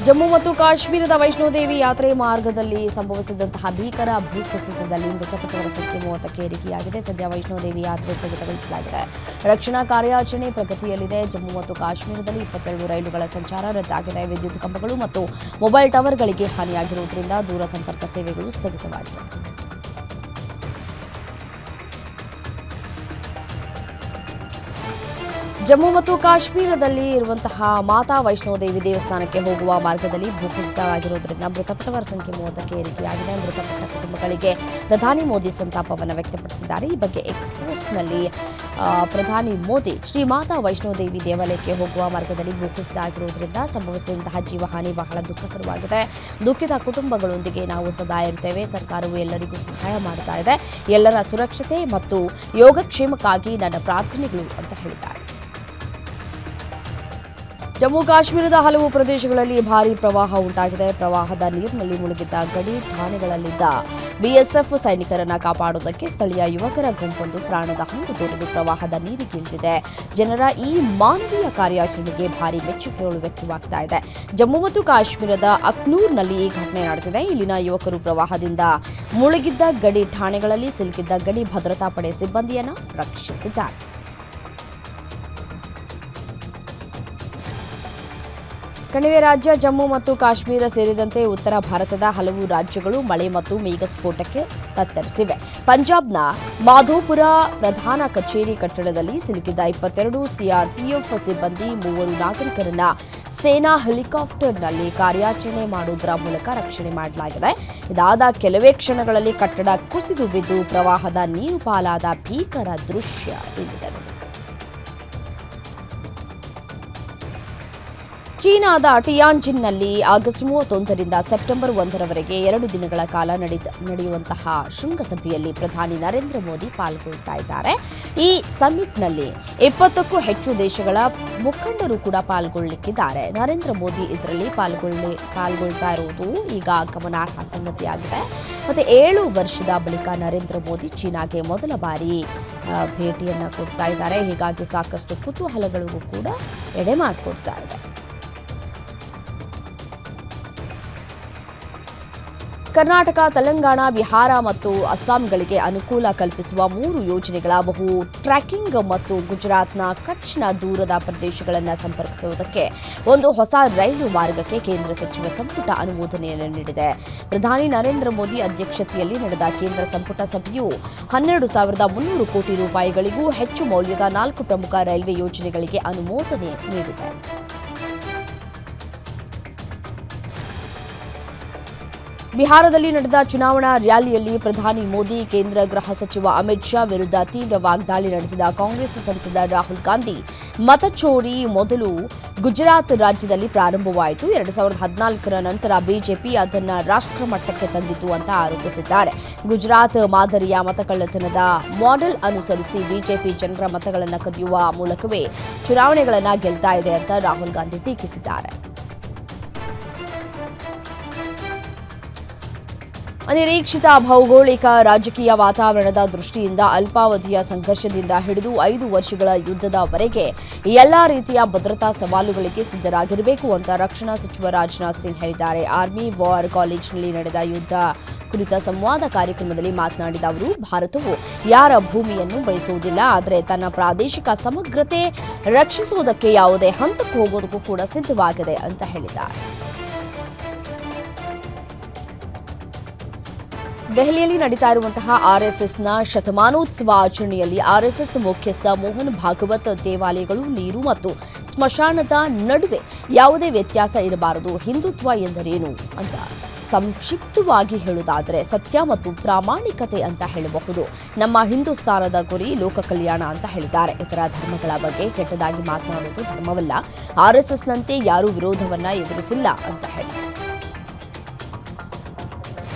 ಜಮ್ಮು ಮತ್ತು ಕಾಶ್ಮೀರದ ವೈಷ್ಣೋದೇವಿ ಯಾತ್ರೆ ಮಾರ್ಗದಲ್ಲಿ ಸಂಭವಿಸಿದಂತಹ ಭೀಕರ ಭೂಕುಸಿತದಲ್ಲಿ ಮೃತಪಟ್ಟವರ ಸಂಖ್ಯೆ 30ಕ್ಕೆ ಏರಿಕೆಯಾಗಿದೆ. ಸದ್ಯ ವೈಷ್ಣೋದೇವಿ ಯಾತ್ರೆ ಸ್ಥಗಿತಗೊಳಿಸಲಾಗಿದೆ. ರಕ್ಷಣಾ ಕಾರ್ಯಾಚರಣೆ ಪ್ರಗತಿಯಲ್ಲಿದೆ. ಜಮ್ಮು ಮತ್ತು ಕಾಶ್ಮೀರದಲ್ಲಿ 22 ರೈಲುಗಳ ಸಂಚಾರ ರದ್ದಾಗಿದೆ. ವಿದ್ಯುತ್ ಕಂಬಗಳು ಮತ್ತು ಮೊಬೈಲ್ ಟವರ್ಗಳಿಗೆ ಹಾನಿಯಾಗಿರುವುದರಿಂದ ದೂರ ಸಂಪರ್ಕ ಸೇವೆಗಳು ಸ್ಥಗಿತವಾಗಿವೆ. ಜಮ್ಮು ಮತ್ತು ಕಾಶ್ಮೀರದಲ್ಲಿ ಇರುವಂತಹ ಮಾತಾ ವೈಷ್ಣೋದೇವಿ ದೇವಸ್ಥಾನಕ್ಕೆ ಹೋಗುವ ಮಾರ್ಗದಲ್ಲಿ ಭೂಕುಸಿತವಾಗಿರುವುದರಿಂದ ಮೃತಪಟ್ಟವರ ಸಂಖ್ಯೆ 30ಕ್ಕೆ ಏರಿಕೆಯಾಗಿದೆ. ಮೃತಪಟ್ಟ ಕುಟುಂಬಗಳಿಗೆ ಪ್ರಧಾನಿ ಮೋದಿ ಸಂತಾಪವನ್ನು ವ್ಯಕ್ತಪಡಿಸಿದ್ದಾರೆ. ಈ ಬಗ್ಗೆ ಎಕ್ಸ್ಪೋಸ್ಟ್ನಲ್ಲಿ ಪ್ರಧಾನಿ ಮೋದಿ ಶ್ರೀ ಮಾತಾ ವೈಷ್ಣೋದೇವಿ ದೇವಾಲಯಕ್ಕೆ ಹೋಗುವ ಮಾರ್ಗದಲ್ಲಿ ಭೂಕುಸಿತ ಆಗಿರುವುದರಿಂದ ಸಂಭವಿಸಿದಂತಹ ಜೀವಹಾನಿ ಬಹಳ ದುಃಖಕರವಾಗಿದೆ. ದುಃಖಿತ ಕುಟುಂಬಗಳೊಂದಿಗೆ ನಾವು ಸದಾ ಇರ್ತೇವೆ. ಸರ್ಕಾರವು ಎಲ್ಲರಿಗೂ ಸಹಾಯ ಮಾಡ್ತಾ ಇದೆ. ಎಲ್ಲರ ಸುರಕ್ಷತೆ ಮತ್ತು ಯೋಗಕ್ಷೇಮಕ್ಕಾಗಿ ನನ್ನ ಪ್ರಾರ್ಥನೆಗಳು ಅಂತ ಹೇಳಿದ್ದಾರೆ. ಜಮ್ಮು ಕಾಶ್ಮೀರದ ಹಲವು ಪ್ರದೇಶಗಳಲ್ಲಿ ಭಾರೀ ಪ್ರವಾಹ ಉಂಟಾಗಿದೆ. ಪ್ರವಾಹದ ನೀರಿನಲ್ಲಿ ಮುಳುಗಿದ್ದ ಗಡಿ ಠಾಣೆಗಳಲ್ಲಿದ್ದ ಬಿಎಸ್ಎಫ್ ಸೈನಿಕರನ್ನು ಕಾಪಾಡುವುದಕ್ಕೆ ಸ್ಥಳೀಯ ಯುವಕರ ಗುಂಪೊಂದು ಪ್ರಾಣದ ಹಂಗು ತೋರಿದು ಪ್ರವಾಹದ ನೀರಿಗಿಳಿದಿದೆ. ಜನರ ಈ ಮಾನವೀಯ ಕಾರ್ಯಾಚರಣೆಗೆ ಭಾರೀ ಮೆಚ್ಚುಗೆಗಳು ವ್ಯಕ್ತವಾಗ್ತಾ ಇದೆ. ಜಮ್ಮು ಮತ್ತು ಕಾಶ್ಮೀರದ ಅಕ್ನೂರ್ನಲ್ಲಿ ಈ ಘಟನೆ ನಡೆದಿದೆ. ಇಲ್ಲಿನ ಯುವಕರು ಪ್ರವಾಹದಿಂದ ಮುಳುಗಿದ್ದ ಗಡಿ ಠಾಣೆಗಳಲ್ಲಿ ಸಿಲುಕಿದ್ದ ಗಡಿ ಭದ್ರತಾ ಪಡೆ ಸಿಬ್ಬಂದಿಯನ್ನು ರಕ್ಷಿಸಿದ್ದಾರೆ. ಕಣಿವೆ ರಾಜ್ಯ ಜಮ್ಮು ಮತ್ತು ಕಾಶ್ಮೀರ ಸೇರಿದಂತೆ ಉತ್ತರ ಭಾರತದ ಹಲವು ರಾಜ್ಯಗಳು ಮಳೆ ಮತ್ತು ಮೇಘಸ್ಫೋಟಕ್ಕೆ ತತ್ತರಿಸಿವೆ. ಪಂಜಾಬ್ನ ಮಾಧೋಪುರ ಪ್ರಧಾನ ಕಚೇರಿ ಕಟ್ಟಡದಲ್ಲಿ ಸಿಲುಕಿದ್ದ 22 ಸಿಆರ್ಪಿಎಫ್ ಸಿಬ್ಬಂದಿ 3 ನಾಗರಿಕರನ್ನ ಸೇನಾ ಹೆಲಿಕಾಪ್ಟರ್ನಲ್ಲಿ ಕಾರ್ಯಾಚರಣೆ ಮಾಡುವುದರ ಮೂಲಕ ರಕ್ಷಣೆ ಮಾಡಲಾಗಿದೆ. ಇದಾದ ಕೆಲವೇ ಕ್ಷಣಗಳಲ್ಲಿ ಕಟ್ಟಡ ಕುಸಿದು ಬಿದ್ದು ಪ್ರವಾಹದ ನೀರು ಪಾಲಾದ ಭೀಕರ ದೃಶ್ಯ ಇಲ್ಲಿದೆ. ಚೀನಾದ ಟಿಯಾನ್ಜಿನ್ನಲ್ಲಿ ಆಗಸ್ಟ್ 31ರಿಂದ ಸೆಪ್ಟೆಂಬರ್ 1ರವರೆಗೆ 2 ದಿನಗಳ ಕಾಲ ನಡೆಯುವಂತಹ ಶೃಂಗಸಭೆಯಲ್ಲಿ ಪ್ರಧಾನಿ ನರೇಂದ್ರ ಮೋದಿ ಪಾಲ್ಗೊಳ್ತಾ ಇದ್ದಾರೆ. ಈ ಸಮಿಟ್ನಲ್ಲಿ 20ಕ್ಕೂ ಹೆಚ್ಚು ದೇಶಗಳ ಮುಖಂಡರು ಕೂಡ ಪಾಲ್ಗೊಳ್ಳಲಿಕ್ಕಿದ್ದಾರೆ. ನರೇಂದ್ರ ಮೋದಿ ಇದರಲ್ಲಿ ಪಾಲ್ಗೊಳ್ತಾ ಇರುವುದು ಈಗ ಗಮನಾರ್ಹ ಸಂಗತಿಯಾಗಿದೆ. ಮತ್ತೆ 7 ವರ್ಷದ ಬಳಿಕ ನರೇಂದ್ರ ಮೋದಿ ಚೀನಾಗೆ ಮೊದಲ ಬಾರಿ ಭೇಟಿಯನ್ನ ಕೊಡ್ತಾ ಇದ್ದಾರೆ. ಹೀಗಾಗಿ ಸಾಕಷ್ಟು ಕುತೂಹಲಗಳಿಗೂ ಕೂಡ ಎಡೆ ಮಾಡಿಕೊಡ್ತಾ ಇದೆ. ಕರ್ನಾಟಕ, ತೆಲಂಗಾಣ, ಬಿಹಾರ ಮತ್ತು ಅಸ್ಸಾಂಗಳಿಗೆ ಅನುಕೂಲ ಕಲ್ಪಿಸುವ 3 ಯೋಜನೆಗಳ ಬಹು ಟ್ರ್ಯಾಕಿಂಗ್ ಮತ್ತು ಗುಜರಾತ್ನ ಕಚ್ನ ದೂರದ ಪ್ರದೇಶಗಳನ್ನು ಸಂಪರ್ಕಿಸುವುದಕ್ಕೆ ಒಂದು ಹೊಸ ರೈಲು ಮಾರ್ಗಕ್ಕೆ ಕೇಂದ್ರ ಸಚಿವ ಸಂಪುಟ ಅನುಮೋದನೆಯನ್ನು ನೀಡಿದೆ. ಪ್ರಧಾನಿ ನರೇಂದ್ರ ಮೋದಿ ಅಧ್ಯಕ್ಷತೆಯಲ್ಲಿ ನಡೆದ ಕೇಂದ್ರ ಸಂಪುಟ ಸಭೆಯು 12,300 ಕೋಟಿ ರೂಪಾಯಿಗಳಿಗೂ ಹೆಚ್ಚು ಮೌಲ್ಯದ 4 ಪ್ರಮುಖ ರೈಲ್ವೆ ಯೋಜನೆಗಳಿಗೆ ಅನುಮೋದನೆ ನೀಡಿದೆ. ಬಿಹಾರದಲ್ಲಿ ನಡೆದ ಚುನಾವಣಾ ರ್ಯಾಲಿಯಲ್ಲಿ ಪ್ರಧಾನಿ ಮೋದಿ, ಕೇಂದ್ರ ಗೃಹ ಸಚಿವ ಅಮಿತ್ ಶಾ ವಿರುದ್ಧ ತೀವ್ರ ವಾಗ್ದಾಳಿ ನಡೆಸಿದ ಕಾಂಗ್ರೆಸ್ ಸಂಸದ ರಾಹುಲ್ ಗಾಂಧಿ ಮತಚೋರಿ ಮೊದಲು ಗುಜರಾತ್ ರಾಜ್ಯದಲ್ಲಿ ಪ್ರಾರಂಭವಾಯಿತು. 2014ರ ನಂತರ ಬಿಜೆಪಿ ಅದನ್ನು ರಾಷ್ಟ್ರಮಟ್ಟಕ್ಕೆ ತಂದಿತು ಅಂತ ಆರೋಪಿಸಿದ್ದಾರೆ. ಗುಜರಾತ್ ಮಾದರಿಯ ಮತಕಳ್ಳತನದ ಮಾಡೆಲ್ ಅನುಸರಿಸಿ ಬಿಜೆಪಿ ಜನರ ಮತಗಳನ್ನು ಕದಿಯುವ ಮೂಲಕವೇ ಚುನಾವಣೆಗಳನ್ನು ಗೆಲ್ತಾ ಇದೆ ಅಂತ ರಾಹುಲ್ ಗಾಂಧಿ ಟೀಕಿಸಿದ್ದಾರೆ. ಅನಿರೀಕ್ಷಿತ ಭೌಗೋಳಿಕ ರಾಜಕೀಯ ವಾತಾವರಣದ ದೃಷ್ಟಿಯಿಂದ ಅಲ್ಪಾವಧಿಯ ಸಂಘರ್ಷದಿಂದ ಹಿಡಿದು 5 ವರ್ಷಗಳ ಯುದ್ಧದವರೆಗೆ ಎಲ್ಲಾ ರೀತಿಯ ಭದ್ರತಾ ಸವಾಲುಗಳಿಗೆ ಸಿದ್ಧರಾಗಿರಬೇಕು ಅಂತ ರಕ್ಷಣಾ ಸಚಿವ ರಾಜನಾಥ್ ಸಿಂಗ್ ಹೇಳಿದ್ದಾರೆ. ಆರ್ಮಿ ವಾರ್ ಕಾಲೇಜ್ನಲ್ಲಿ ನಡೆದ ಯುದ್ಧ ಕುರಿತ ಸಂವಾದ ಕಾರ್ಯಕ್ರಮದಲ್ಲಿ ಮಾತನಾಡಿದ ಅವರು, ಭಾರತವು ಯಾರ ಭೂಮಿಯನ್ನು ಬಯಸುವುದಿಲ್ಲ, ಆದರೆ ತನ್ನ ಪ್ರಾದೇಶಿಕ ಸಮಗ್ರತೆ ರಕ್ಷಿಸುವುದಕ್ಕೆ ಯಾವುದೇ ಹಂತಕ್ಕೆ ಹೋಗೋದಕ್ಕೂ ಕೂಡ ಸಿದ್ಧವಾಗಿದೆ ಅಂತ ಹೇಳಿದ್ದಾರೆ. ದೆಹಲಿಯಲ್ಲಿ ನಡೀತಾ ಇರುವಂತಹ ಆರ್ಎಸ್ಎಸ್ನ ಶತಮಾನೋತ್ಸವ ಆಚರಣೆಯಲ್ಲಿ ಆರ್ಎಸ್ಎಸ್ ಮುಖ್ಯಸ್ಥ ಮೋಹನ್ ಭಾಗವತ್ ದೇವಾಲಯಗಳು, ನೀರು ಮತ್ತು ಸ್ಮಶಾನದ ನಡುವೆ ಯಾವುದೇ ವ್ಯತ್ಯಾಸ ಇರಬಾರದು, ಹಿಂದುತ್ವ ಎಂದರೇನು ಅಂತ ಸಂಕ್ಷಿಪ್ತವಾಗಿ ಹೇಳುವುದಾದರೆ ಸತ್ಯ ಮತ್ತು ಪ್ರಾಮಾಣಿಕತೆ ಅಂತ ಹೇಳಬಹುದು. ನಮ್ಮ ಹಿಂದೂಸ್ತಾನದ ಗುರಿ ಲೋಕ ಕಲ್ಯಾಣ ಅಂತ ಹೇಳಿದ್ದಾರೆ. ಇತರ ಧರ್ಮಗಳ ಬಗ್ಗೆ ಕೆಟ್ಟದಾಗಿ ಮಾತನಾಡುವುದು ಧರ್ಮವಲ್ಲ, ಆರ್ಎಸ್ಎಸ್ನಂತೆ ಯಾರೂ ವಿರೋಧವನ್ನ ಎದುರಿಸಿಲ್ಲ ಅಂತ ಹೇಳಿದ್ದಾರೆ.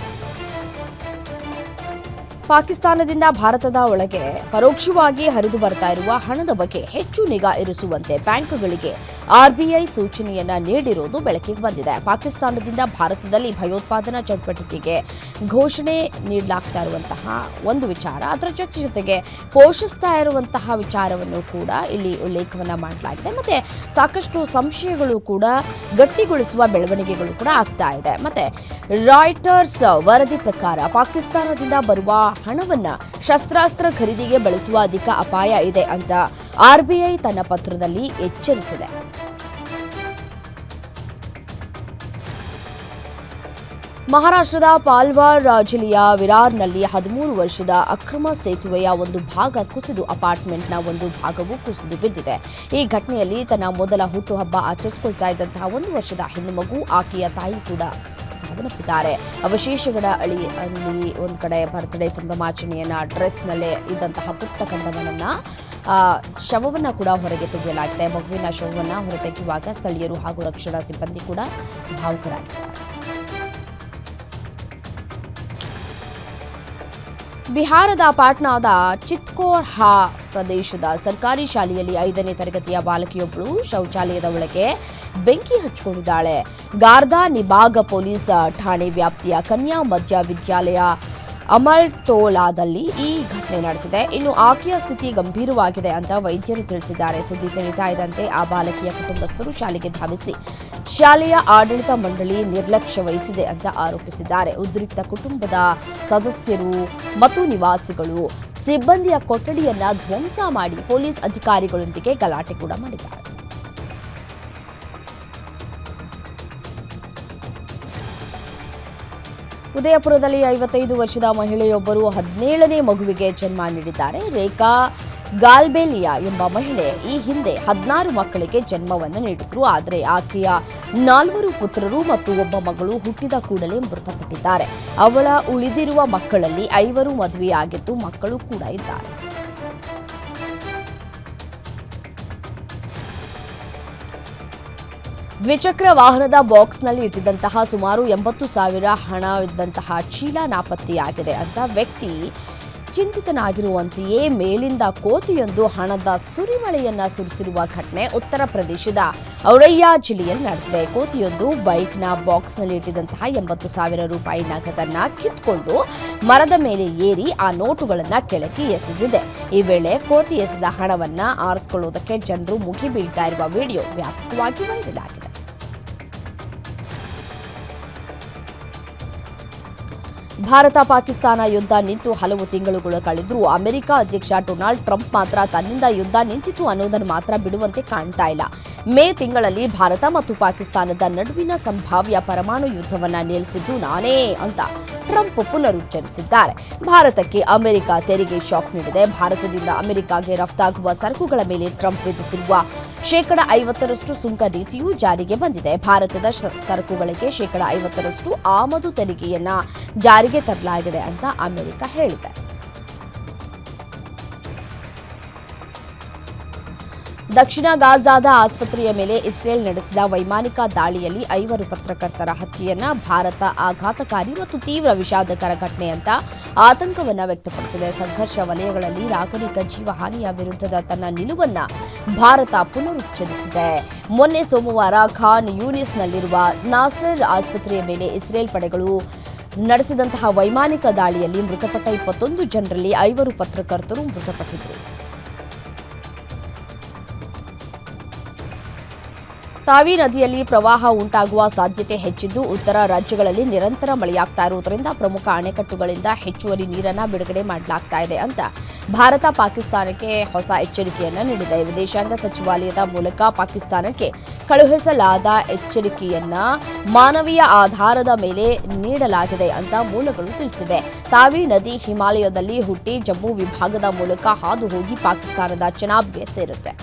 ಪಾಕಿಸ್ತಾನದಿಂದ ಭಾರತದ ಒಳಗೆ ಪರೋಕ್ಷವಾಗಿ ಹರಿದು ಬರ್ತಾ ಇರುವ ಹಣದ ಬಗ್ಗೆ ಹೆಚ್ಚು ನಿಗಾ ಇರಿಸುವಂತೆ ಬ್ಯಾಂಕ್ಗಳಿಗೆ ಆರ್ಬಿಐ ಸೂಚನೆಯನ್ನ ನೀಡಿರುವುದು ಬೆಳಕಿಗೆ ಬಂದಿದೆ. ಪಾಕಿಸ್ತಾನದಿಂದ ಭಾರತದಲ್ಲಿ ಭಯೋತ್ಪಾದನಾ ಚಟುವಟಿಕೆಗೆ ಘೋಷಣೆ ನೀಡಲಾಗ್ತಾ ಇರುವಂತಹ ಒಂದು ವಿಚಾರ, ಅದರ ಜೊತೆಗೆ ಪೋಷಿಸ್ತಾ ಇರುವಂತಹ ವಿಚಾರವನ್ನು ಕೂಡ ಇಲ್ಲಿ ಉಲ್ಲೇಖವನ್ನ ಮಾಡಲಾಗಿದೆ. ಮತ್ತೆ ಸಾಕಷ್ಟು ಸಂಶಯಗಳು ಕೂಡ ಗಟ್ಟಿಗೊಳಿಸುವ ಬೆಳವಣಿಗೆಗಳು ಕೂಡ ಆಗ್ತಾ ಇದೆ. ಮತ್ತೆ ರಾಯ್ಟರ್ಸ್ ವರದಿ ಪ್ರಕಾರ ಪಾಕಿಸ್ತಾನದಿಂದ ಬರುವ ಹಣವನ್ನ ಶಸ್ತ್ರಾಸ್ತ್ರ ಖರೀದಿಗೆ ಬಳಸುವ ಅಧಿಕ ಅಪಾಯ ಇದೆ ಅಂತ ಆರ್ಬಿಐ ತನ್ನ ಪತ್ರದಲ್ಲಿ ಎಚ್ಚರಿಸಿದೆ. ಮಹಾರಾಷ್ಟ್ರದ ಪಾಲ್ವಾರ್ ಜಿಲ್ಲೆಯ ವಿರಾರ್ನಲ್ಲಿ 13 ವರ್ಷದ ಅಕ್ರಮ ಸೇತುವೆಯ ಒಂದು ಭಾಗ ಕುಸಿದು ಅಪಾರ್ಟ್ಮೆಂಟ್ನ ಒಂದು ಭಾಗವು ಕುಸಿದು ಬಿದ್ದಿದೆ. ಈ ಘಟನೆಯಲ್ಲಿ ತನ್ನ ಮೊದಲ ಹುಟ್ಟುಹಬ್ಬ ಆಚರಿಸಿಕೊಳ್ತಾ ಇದ್ದಂತಹ 1 ವರ್ಷದ ಹೆಣ್ಣು ಮಗು, ಆಕೆಯ ತಾಯಿ ಕೂಡ ಸಾವನ್ನಪ್ಪಿದ್ದಾರೆ. ಅವಶೇಷಗಳ ಅಲ್ಲಿ ಒಂದು ಕಡೆ ಬರ್ತ್ಡೇ ಸಂಭ್ರಮಾಚರಣೆಯನ್ನ ಡ್ರೆಸ್ನಲ್ಲೇ ಇದ್ದಂತಹ ಪುಟ್ಟ ಕಂದವನನ್ನ ಶವವನ್ನ ಕೂಡ ಹೊರಗೆ ತೆಗೆಯಲಾಗಿದೆ. ಮಗುವಿನ ಶವವನ್ನ ಹೊರತೆಗೆಯುವಾಗ ಸ್ಥಳೀಯರು ಹಾಗೂ ರಕ್ಷಣಾ ಸಿಬ್ಬಂದಿ ಕೂಡ ಭಾವುಕರಾಗಿದ್ದಾರೆ. ಬಿಹಾರದ ಪಾಟ್ನಾದ ಚಿತ್ಕೋರ್ಹಾ ಪ್ರದೇಶದ ಸರ್ಕಾರಿ ಶಾಲೆಯಲ್ಲಿ 5ನೇ ತರಗತಿಯ ಬಾಲಕಿಯೊಬ್ಬಳು ಶೌಚಾಲಯದ ಒಳಗೆ ಬೆಂಕಿ ಹಚ್ಚಿಕೊಂಡಿದ್ದಾಳೆ. ಗಾರ್ದಾ ನಿಬಾಗ್ ಪೊಲೀಸ್ ಠಾಣೆ ವ್ಯಾಪ್ತಿಯ ಕನ್ಯಾ ಮಧ್ಯ ವಿದ್ಯಾಲಯ ಅಮಲ್ಟೋಲಾದಲ್ಲಿ ಈ ಘಟನೆ ನಡೆದಿದೆ. ಇನ್ನು ಆಕೆಯ ಸ್ಥಿತಿ ಗಂಭೀರವಾಗಿದೆ ಅಂತ ವೈದ್ಯರು ತಿಳಿಸಿದ್ದಾರೆ. ಸುದ್ದಿ ತಿಳಿತಾ ಇದ್ದಂತೆ ಆ ಬಾಲಕಿಯ ಕುಟುಂಬಸ್ಥರು ಶಾಲೆಗೆ ಧಾವಿಸಿ ಶಾಲೆಯ ಆಡಳಿತ ಮಂಡಳಿ ನಿರ್ಲಕ್ಷ್ಯ ವಹಿಸಿದೆ ಅಂತ ಆರೋಪಿಸಿದ್ದಾರೆ. ಉದ್ರಿಕ್ತ ಕುಟುಂಬದ ಸದಸ್ಯರು ಮತ್ತು ನಿವಾಸಿಗಳು ಸಿಬ್ಬಂದಿಯ ಕೊಠಡಿಯನ್ನ ಧ್ವಂಸ ಮಾಡಿ ಪೊಲೀಸ್ ಅಧಿಕಾರಿಗಳೊಂದಿಗೆ ಗಲಾಟೆ ಕೂಡ ಮಾಡಿದ್ದಾರೆ. ಉದಯಪುರದಲ್ಲಿ 55 ವರ್ಷದ ಮಹಿಳೆಯೊಬ್ಬರು 17ನೇ ಮಗುವಿಗೆ ಜನ್ಮ ನೀಡಿದ್ದಾರೆ. ರೇಖಾ ಗಾಲ್ಬೇಲಿಯಾ ಎಂಬ ಮಹಿಳೆ ಈ ಹಿಂದೆ 16 ಮಕ್ಕಳಿಗೆ ಜನ್ಮವನ್ನು ನೀಡಿದ್ರು. ಆದರೆ ಆಕೆಯ 4 ಪುತ್ರರು ಮತ್ತು ಒಬ್ಬ ಮಗಳು ಹುಟ್ಟಿದ ಕೂಡಲೇ ಮೃತಪಟ್ಟಿದ್ದಾರೆ. ಅವಳ ಉಳಿದಿರುವ ಮಕ್ಕಳಲ್ಲಿ 5 ಮದುವೆಯಾಗಿದ್ದು ಮಕ್ಕಳು ಕೂಡ ಇದ್ದಾರೆ. ದ್ವಿಚಕ್ರ ವಾಹನದ ಬಾಕ್ಸ್ನಲ್ಲಿ ಇಟ್ಟಿದ್ದಂತಹ ಸುಮಾರು 80,000 ಹಣವಿದ್ದಂತಹ ಚೀಲ ನಾಪತ್ತೆಯಾಗಿದೆ ಅಂತ ವ್ಯಕ್ತಿ ಚಿಂತಿತನಾಗಿರುವಂತೆಯೇ ಮೇಲಿಂದ ಕೋತಿಯೊಂದು ಹಣದ ಸುರಿಮಳೆಯನ್ನ ಸುರಿಸಿರುವ ಘಟನೆ ಉತ್ತರ ಪ್ರದೇಶದ ಔರಯ್ಯ ಜಿಲ್ಲೆಯಲ್ಲಿ ನಡೆದಿದೆ. ಕೋತಿಯೊಂದು ಬೈಕ್ನ ಬಾಕ್ಸ್ನಲ್ಲಿ ಇಟ್ಟಿದ್ದಂತಹ 80,000 ರೂಪಾಯಿ ನಗದನ್ನ ಕಿತ್ಕೊಂಡು ಮರದ ಮೇಲೆ ಏರಿ ಆ ನೋಟುಗಳನ್ನ ಕೆಳಕ್ಕೆ ಎಸೆದಿದೆ. ಈ ವೇಳೆ ಕೋತಿ ಎಸೆದ ಹಣವನ್ನ ಆರಿಸಿಕೊಳ್ಳುವುದಕ್ಕೆ ಜನರು ಮುಗಿ ಬೀಳ್ತಾ ಇರುವ ವಿಡಿಯೋ ವ್ಯಾಪಕವಾಗಿ ವೈರಲ್ ಆಗಿದೆ. ಭಾರತ ಪಾಕಿಸ್ತಾನ ಯುದ್ಧ ನಿಂತು ಹಲವು ತಿಂಗಳುಗಳು ಕಳೆದರೂ ಅಮೆರಿಕ ಅಧ್ಯಕ್ಷ ಡೊನಾಲ್ಡ್ ಟ್ರಂಪ್ ಮಾತ್ರ ತನ್ನಿಂದ ಯುದ್ಧ ನಿಂತಿತು ಅನ್ನೋದನ್ನು ಮಾತ್ರ ಬಿಡುವಂತೆ ಕಾಣ್ತಾ ಇಲ್ಲ. ಮೇ ತಿಂಗಳಲ್ಲಿ ಭಾರತ ಮತ್ತು ಪಾಕಿಸ್ತಾನದ ನಡುವಿನ ಸಂಭಾವ್ಯ ಪರಮಾಣು ಯುದ್ಧವನ್ನ ನಿಲ್ಲಿಸಿದ್ದು ನಾನೇ ಅಂತ ಟ್ರಂಪ್ ಪುನರುಚ್ಚರಿಸಿದ್ದಾರೆ. ಭಾರತಕ್ಕೆ ಅಮೆರಿಕ ತೆರಿಗೆ ಶಾಕ್ ನೀಡಿದೆ. ಭಾರತದಿಂದ ಅಮೆರಿಕಾಗೆ ರಫ್ತಾಗುವ ಸರಕುಗಳ ಮೇಲೆ ಟ್ರಂಪ್ ವಿಧಿಸಿರುವ 50% ಸುಂಕ ನೀತಿಯೂ ಜಾರಿಗೆ ಬಂದಿದೆ. ಭಾರತದ ಸರಕುಗಳಿಗೆ 50% ಆಮದು ತೆರಿಗೆಯನ್ನ ಜಾರಿಗೆ ತರಲಾಗಿದೆ ಅಂತ ಅಮೆರಿಕ ಹೇಳಿದೆ. ದಕ್ಷಿಣ ಗಾಜಾದ ಆಸ್ಪತ್ರೆಯ ಮೇಲೆ ಇಸ್ರೇಲ್ ನಡೆಸಿದ ವೈಮಾನಿಕ ದಾಳಿಯಲ್ಲಿ 5 ಪತ್ರಕರ್ತರ ಹತ್ಯೆಯನ್ನ ಭಾರತ ಆಘಾತಕಾರಿ ಮತ್ತು ತೀವ್ರ ವಿಷಾದಕರ ಘಟನೆ ಅಂತ ಆತಂಕವನ್ನ ವ್ಯಕ್ತಪಡಿಸಿದೆ. ಸಂಘರ್ಷ ವಲಯಗಳಲ್ಲಿ ನಾಗರಿಕ ಜೀವಹಾನಿಯ ವಿರುದ್ಧದ ತನ್ನ ನಿಲುವನ್ನ ಭಾರತ ಪುನರುಚ್ಚರಿಸಿದೆ. ಮೊನ್ನೆ ಸೋಮವಾರ ಖಾನ್ ಯೂನಿಸ್ನಲ್ಲಿರುವ ನಾಸರ್ ಆಸ್ಪತ್ರೆಯ ಮೇಲೆ ಇಸ್ರೇಲ್ ಪಡೆಗಳು ನಡೆಸಿದಂತಹ ವೈಮಾನಿಕ ದಾಳಿಯಲ್ಲಿ ಮೃತಪಟ್ಟ 21 ಜನರಲ್ಲಿ 5 ಪತ್ರಕರ್ತರು ಮೃತಪಟ್ಟಿದ್ದರು. ತಾವಿ ನದಿಯಲ್ಲಿ ಪ್ರವಾಹ ಉಂಟಾಗುವ ಸಾಧ್ಯತೆ ಹೆಚ್ಚಿದ್ದು, ಉತ್ತರ ರಾಜ್ಯಗಳಲ್ಲಿ ನಿರಂತರ ಮಳೆಯಾಗ್ತಾ ಇರುವುದರಿಂದ ಪ್ರಮುಖ ಅಣೆಕಟ್ಟುಗಳಿಂದ ಹೆಚ್ಚುವರಿ ನೀರನ್ನು ಬಿಡುಗಡೆ ಮಾಡಲಾಗ್ತಾ ಇದೆ ಅಂತ ಭಾರತ ಪಾಕಿಸ್ತಾನಕ್ಕೆ ಹೊಸ ಎಚ್ಚರಿಕೆಯನ್ನು ನೀಡಿದೆ. ವಿದೇಶಾಂಗ ಸಚಿವಾಲಯದ ಮೂಲಕ ಪಾಕಿಸ್ತಾನಕ್ಕೆ ಕಳುಹಿಸಲಾದ ಎಚ್ಚರಿಕೆಯನ್ನ ಮಾನವೀಯ ಆಧಾರದ ಮೇಲೆ ನೀಡಲಾಗಿದೆ ಅಂತ ಮೂಲಗಳು ತಿಳಿಸಿವೆ. ತಾವಿ ನದಿ ಹಿಮಾಲಯದಲ್ಲಿ ಹುಟ್ಟಿ ಜಮ್ಮು ವಿಭಾಗದ ಮೂಲಕ ಹಾದು ಹೋಗಿ ಪಾಕಿಸ್ತಾನದ ಚೆನಾಬ್ಗೆ ಸೇರುತ್ತೆ.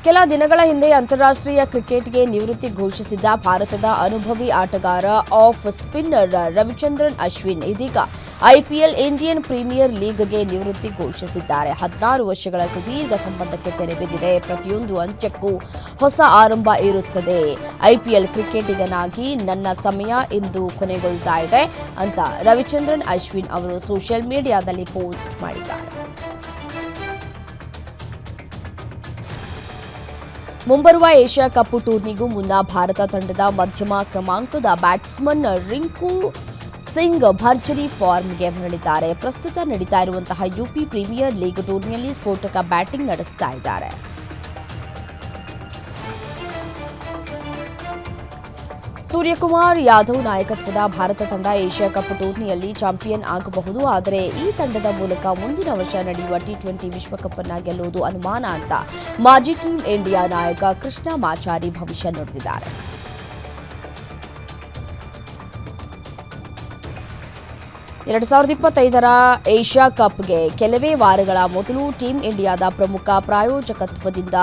ಕೆಲ ದಿನಗಳ ಹಿಂದೆ ಅಂತಾರಾಷ್ಟ್ರೀಯ ಕ್ರಿಕೆಟ್ಗೆ ನಿವೃತ್ತಿ ಘೋಷಿಸಿದ್ದ ಭಾರತದ ಅನುಭವಿ ಆಟಗಾರ ಆಫ್ ಸ್ಪಿನ್ನರ್ ರವಿಚಂದ್ರನ್ ಅಶ್ವಿನ್ ಇದೀಗ ಐಪಿಎಲ್ ಇಂಡಿಯನ್ ಪ್ರೀಮಿಯರ್ ಲೀಗ್ಗೆ ನಿವೃತ್ತಿ ಘೋಷಿಸಿದ್ದಾರೆ. 16 ವರ್ಷಗಳ ಸುದೀರ್ಘ ಸಂಬಂಧಕ್ಕೆ ತೆರೆ ಬಿದ್ದಿದೆ. ಪ್ರತಿಯೊಂದು ಅಂತ್ಯಕ್ಕೂ ಹೊಸ ಆರಂಭ ಇರುತ್ತದೆ. ಐಪಿಎಲ್ ಕ್ರಿಕೆಟಿಗನಾಗಿ ನನ್ನ ಸಮಯ ಇಂದು ಕೊನೆಗೊಳ್ತಾ ಇದೆ ಅಂತ ರವಿಚಂದ್ರನ್ ಅಶ್ವಿನ್ ಅವರು ಸೋಷಿಯಲ್ ಮೀಡಿಯಾದಲ್ಲಿ ಪೋಸ್ಟ್ ಮಾಡಿದ್ದಾರೆ. ಮುಂಬರುವ ಏಷ್ಯಾ ಕಪ್ ಟೂರ್ನಿಗೂ ಮುನ್ನ ಭಾರತ ತಂಡದ ಮಧ್ಯಮ ಕ್ರಮಾಂಕದ ಬ್ಯಾಟ್ಸ್ಮನ್ ರಿಂಕು ಸಿಂಗ್ ಭರ್ಜರಿ ಫಾರ್ಮ್ಗೆ ಮರಳಿದ್ದಾರೆ. ಪ್ರಸ್ತುತ ನಡೀತಾ ಇರುವಂತಹ ಯುಪಿ ಪ್ರೀಮಿಯರ್ ಲೀಗ್ ಟೂರ್ನಿಯಲ್ಲಿ ಸ್ಫೋಟಕ ಬ್ಯಾಟಿಂಗ್ ನಡೆಸ್ತಾ ಇದ್ದಾರೆ. ಸೂರ್ಯಕುಮಾರ್ ಯಾದವ್ ನಾಯಕತ್ವದ ಭಾರತ ತಂಡ ಏಷ್ಯಾ ಕಪ್ ಟೂರ್ನಿಯಲ್ಲಿ ಚಾಂಪಿಯನ್ ಆಗಬಹುದು. ಆದರೆ ಈ ತಂಡದ ಮೂಲಕ ಮುಂದಿನ ವರ್ಷ ನಡೆಯುವ ಟಿ20 ವಿಶ್ವಕಪ್ ಅನ್ನು ಗೆಲ್ಲುವುದು ಅನುಮಾನ ಅಂತ ಮಾಜಿ ಟೀಂ ಇಂಡಿಯಾ ನಾಯಕ ಕೃಷ್ಣ ಮಾಚಾರಿ ಭವಿಷ್ಯ ನುಡಿದಿದ್ದಾರೆ. 2025ರ ಏಷ್ಯಾ ಕಪ್ಗೆ ಕೆಲವೇ ವಾರಗಳ ಮೊದಲು ಟೀಂ ಇಂಡಿಯಾದ ಪ್ರಮುಖ ಪ್ರಾಯೋಜಕತ್ವದಿಂದ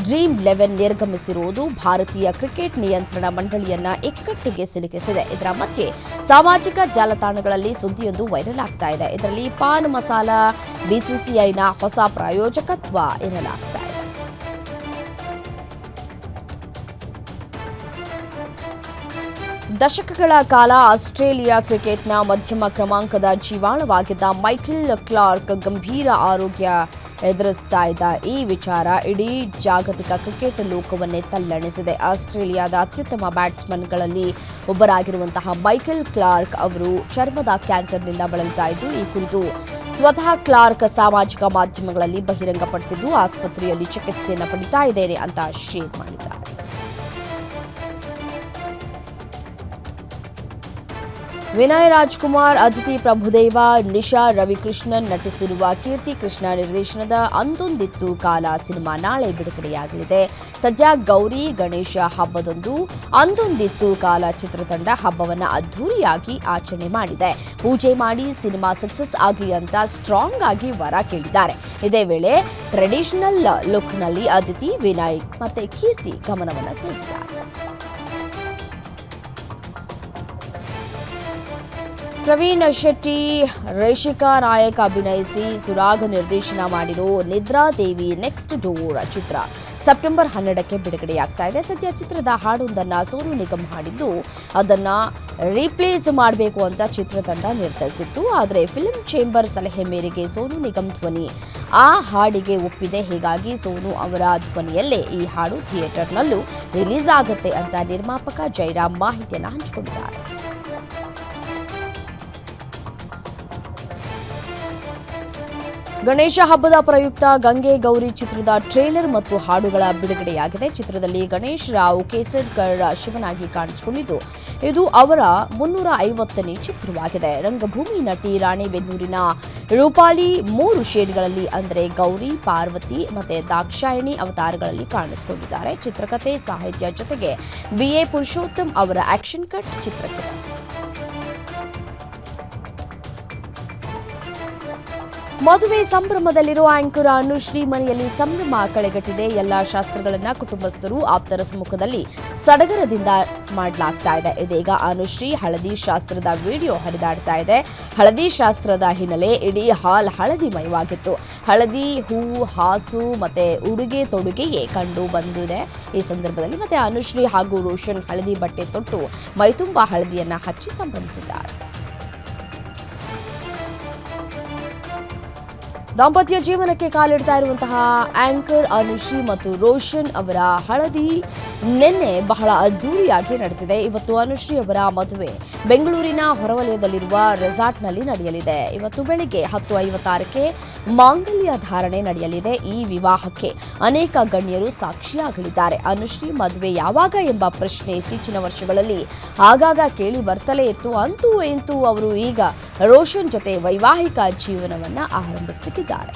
ಡ್ರೀಮ್ 11 ನಿರ್ಗಮಿಸಿರುವುದು ಭಾರತೀಯ ಕ್ರಿಕೆಟ್ ನಿಯಂತ್ರಣ ಮಂಡಳಿಯನ್ನ ಇಕ್ಕಟ್ಟಿಗೆ ಸಿಲುಕಿಸಿದೆ. ಇದರ ಮಧ್ಯೆ ಸಾಮಾಜಿಕ ಜಾಲತಾಣಗಳಲ್ಲಿ ಸುದ್ದಿಯೊಂದು ವೈರಲ್ ಆಗ್ತಾ ಇದೆ. ಇದರಲ್ಲಿ ಪಾನ್ ಮಸಾಲಾ ಬಿಸಿಸಿಐನ ಹೊಸ ಪ್ರಾಯೋಜಕತ್ವ ಎನ್ನಲಾಗ್ತಾ ಇದೆ. ದಶಕಗಳ ಕಾಲ ಆಸ್ಟ್ರೇಲಿಯಾ ಕ್ರಿಕೆಟ್ನ ಮಧ್ಯಮ ಕ್ರಮಾಂಕದ ಜೀವಾಳವಾಗಿದ್ದ ಮೈಕೆಲ್ ಕ್ಲಾರ್ಕ್ ಗಂಭೀರ ಆರೋಗ್ಯ ಎದುರಿಸ್ತಾ ಇದ್ದ ಈ ವಿಚಾರ ಇಡೀ ಜಾಗತಿಕ ಕ್ರಿಕೆಟ್ ಲೋಕವನ್ನೇ ತಲ್ಲಣಿಸಿದೆ. ಆಸ್ಟ್ರೇಲಿಯಾದ ಅತ್ಯುತ್ತಮ ಬ್ಯಾಟ್ಸ್ಮನ್ಗಳಲ್ಲಿ ಒಬ್ಬರಾಗಿರುವಂತಹ ಮೈಕೆಲ್ ಕ್ಲಾರ್ಕ್ ಅವರು ಚರ್ಮದ ಕ್ಯಾನ್ಸರ್ನಿಂದ ಬಳಲ್ತಾ ಇದ್ದು, ಈ ಕುರಿತು ಸ್ವತಃ ಕ್ಲಾರ್ಕ್ ಸಾಮಾಜಿಕ ಮಾಧ್ಯಮಗಳಲ್ಲಿ ಬಹಿರಂಗಪಡಿಸಿದ್ದು, ಆಸ್ಪತ್ರೆಯಲ್ಲಿ ಚಿಕಿತ್ಸೆಯನ್ನು ಪಡಿತಾ ಇದ್ದೇನೆ ಅಂತ ಶೇರ್ ಮಾಡಿದ್ದಾರೆ. ವಿನಯ್ ರಾಜ್ಕುಮಾರ್, ಅದಿತಿ ಪ್ರಭುದೇವ, ನಿಶಾ ರವಿಕೃಷ್ಣನ್ ನಟಿಸಿರುವ ಕೀರ್ತಿ ಕೃಷ್ಣ ನಿರ್ದೇಶನದ ಅಂದೊಂದಿತ್ತು ಕಾಲ ಸಿನಿಮಾ ನಾಳೆ ಬಿಡುಗಡೆಯಾಗಲಿದೆ. ಸದ್ಯ ಗೌರಿ ಗಣೇಶ ಹಬ್ಬದಂದು ಅಂದೊಂದಿತ್ತು ಕಾಲ ಚಿತ್ರತಂಡ ಹಬ್ಬವನ್ನು ಅದ್ಧೂರಿಯಾಗಿ ಆಚರಣೆ ಮಾಡಿದೆ. ಪೂಜೆ ಮಾಡಿ ಸಿನಿಮಾ ಸಕ್ಸಸ್ ಆಗಲಿ ಅಂತ ಸ್ಟ್ರಾಂಗ್ ಆಗಿ ವರ ಕೇಳಿದ್ದಾರೆ. ಇದೇ ವೇಳೆ ಟ್ರೆಡಿಷನಲ್ ಲುಕ್ನಲ್ಲಿ ಅದಿತಿ, ವಿನಯ್ ಮತ್ತೆ ಕೀರ್ತಿ ಗಮನವನ್ನು ಸೆಳೆದಿದ್ದಾರೆ. ಪ್ರವೀಣ್ ಶೆಟ್ಟಿ, ರೇಷಿಕಾ ನಾಯಕ್ ಅಭಿನಯಿಸಿ ಸುರಾಗ್ ನಿರ್ದೇಶನ ಮಾಡಿರೋ ನಿದ್ರಾದೇವಿ ನೆಕ್ಸ್ಟ್ ಡೋರ್ ಚಿತ್ರ ಸೆಪ್ಟೆಂಬರ್ 12ಕ್ಕೆ ಬಿಡುಗಡೆಯಾಗ್ತಾ ಇದೆ. ಸದ್ಯ ಚಿತ್ರದ ಹಾಡೊಂದನ್ನು ಸೋನು ನಿಗಮ್ ಹಾಡಿದ್ದು, ಅದನ್ನು ರೀಪ್ಲೇಸ್ ಮಾಡಬೇಕು ಅಂತ ಚಿತ್ರತಂಡ ನಿರ್ಧರಿಸಿತ್ತು. ಆದರೆ ಫಿಲ್ಮ್ ಚೇಂಬರ್ ಸಲಹೆ ಮೇರೆಗೆ ಸೋನು ನಿಗಮ್ ಧ್ವನಿ ಆ ಹಾಡಿಗೆ ಒಪ್ಪಿದೆ. ಹೀಗಾಗಿ ಸೋನು ಅವರ ಧ್ವನಿಯಲ್ಲೇ ಈ ಹಾಡು ಥಿಯೇಟರ್ನಲ್ಲೂ ರಿಲೀಸ್ ಆಗುತ್ತೆ ಅಂತ ನಿರ್ಮಾಪಕ ಜೈರಾಮ್ ಮಾಹಿತಿಯನ್ನು ಹಂಚಿಕೊಂಡಿದ್ದಾರೆ. ಗಣೇಶ ಹಬ್ಬದ ಪ್ರಯುಕ್ತ ಗಂಗೆ ಗೌರಿ ಚಿತ್ರದ ಟ್ರೇಲರ್ ಮತ್ತು ಹಾಡುಗಳ ಬಿಡುಗಡೆಯಾಗಿದೆ. ಚಿತ್ರದಲ್ಲಿ ಗಣೇಶ್ ರಾವ್ ಕೇಸರ್ಕರ್ ಶಿವನಾಗಿ ಕಾಣಿಸಿಕೊಂಡಿದ್ದು, ಇದು ಅವರ 350ನೇ ಚಿತ್ರವಾಗಿದೆ. ರಂಗಭೂಮಿ ನಟಿ ರಾಣೆಬೆನ್ನೂರಿನ ರೂಪಾಲಿ 3 ಶೇಡ್ಗಳಲ್ಲಿ ಅಂದರೆ ಗೌರಿ, ಪಾರ್ವತಿ ಮತ್ತು ದಾಕ್ಷಾಯಣಿ ಅವತಾರಗಳಲ್ಲಿ ಕಾಣಿಸಿಕೊಂಡಿದ್ದಾರೆ. ಚಿತ್ರಕಥೆ, ಸಾಹಿತ್ಯ ಜೊತೆಗೆ BA ಪುರುಷೋತ್ತಮ್ ಅವರ ಆಕ್ಷನ್ ಕಟ್ ಚಿತ್ರಕ್ಕಿದೆ. ಮದುವೆ ಸಂಭ್ರಮದಲ್ಲಿರುವ ಆಂಕರ್ ಅನುಶ್ರೀ ಮನೆಯಲ್ಲಿ ಸಂಭ್ರಮ ಕಳೆಗಟ್ಟಿದೆ. ಎಲ್ಲ ಶಾಸ್ತ್ರಗಳನ್ನ ಕುಟುಂಬಸ್ಥರು ಆಪ್ತರ ಸಮ್ಮುಖದಲ್ಲಿ ಸಡಗರದಿಂದ ಮಾಡಲಾಗ್ತಾ ಇದೆ. ಇದೀಗ ಅನುಶ್ರೀ ಹಳದಿ ಶಾಸ್ತ್ರದ ವಿಡಿಯೋ ಹರಿದಾಡ್ತಾ ಇದೆ. ಹಳದಿ ಶಾಸ್ತ್ರದ ಹಿನ್ನೆಲೆ ಇಡೀ ಹಾಲ್ ಹಳದಿಮಯವಾಗಿತ್ತು. ಹಳದಿ ಹೂ, ಹಾಸು ಮತ್ತೆ ಉಡುಗೆ ತೊಡುಗೆಯೇ ಕಂಡು ಬಂದಿದೆ. ಈ ಸಂದರ್ಭದಲ್ಲಿ ಮತ್ತೆ ಅನುಶ್ರೀ ಹಾಗೂ ರೋಷನ್ ಹಳದಿ ಬಟ್ಟೆ ತೊಟ್ಟು ಮೈತುಂಬ ಹಳದಿಯನ್ನ ಹಚ್ಚಿ ಸಂಭ್ರಮಿಸಿದ್ದಾರೆ. ದಾಂಪತ್ಯ ಜೀವನಕ್ಕೆ ಕಾಲಿಡ್ತಾ ಇರುವಂತಹ ಆಂಕರ್ ಅನುಶ್ರೀ ಮತ್ತು ರೋಷನ್ ಅವರ ಹಳದಿ ನಿನ್ನೆ ಬಹಳ ಅದ್ದೂರಿಯಾಗಿ ನಡೆದಿದೆ. ಇವತ್ತು ಅನುಶ್ರೀ ಅವರ ಮದುವೆ ಬೆಂಗಳೂರಿನ ಹೊರವಲಯದಲ್ಲಿರುವ ರೆಸಾರ್ಟ್ನಲ್ಲಿ ನಡೆಯಲಿದೆ. ಇವತ್ತು ಬೆಳಿಗ್ಗೆ 10:56ಕ್ಕೆ ಮಾಂಗಲ್ಯ ಧಾರಣೆ ನಡೆಯಲಿದೆ. ಈ ವಿವಾಹಕ್ಕೆ ಅನೇಕ ಗಣ್ಯರು ಸಾಕ್ಷಿಯಾಗಲಿದ್ದಾರೆ. ಅನುಶ್ರೀ ಮದುವೆ ಯಾವಾಗ ಎಂಬ ಪ್ರಶ್ನೆ ಇತ್ತೀಚಿನ ವರ್ಷಗಳಲ್ಲಿ ಆಗಾಗ ಕೇಳಿ ಬರ್ತಲೇ ಇತ್ತು. ಅಂತೂ ಇಂತೂ ಅವರು ಈಗ ರೋಷನ್ ಜೊತೆ ವೈವಾಹಿಕ ಜೀವನವನ್ನ ಆರಂಭಿಸುತ್ತಿದ್ದಾರೆ.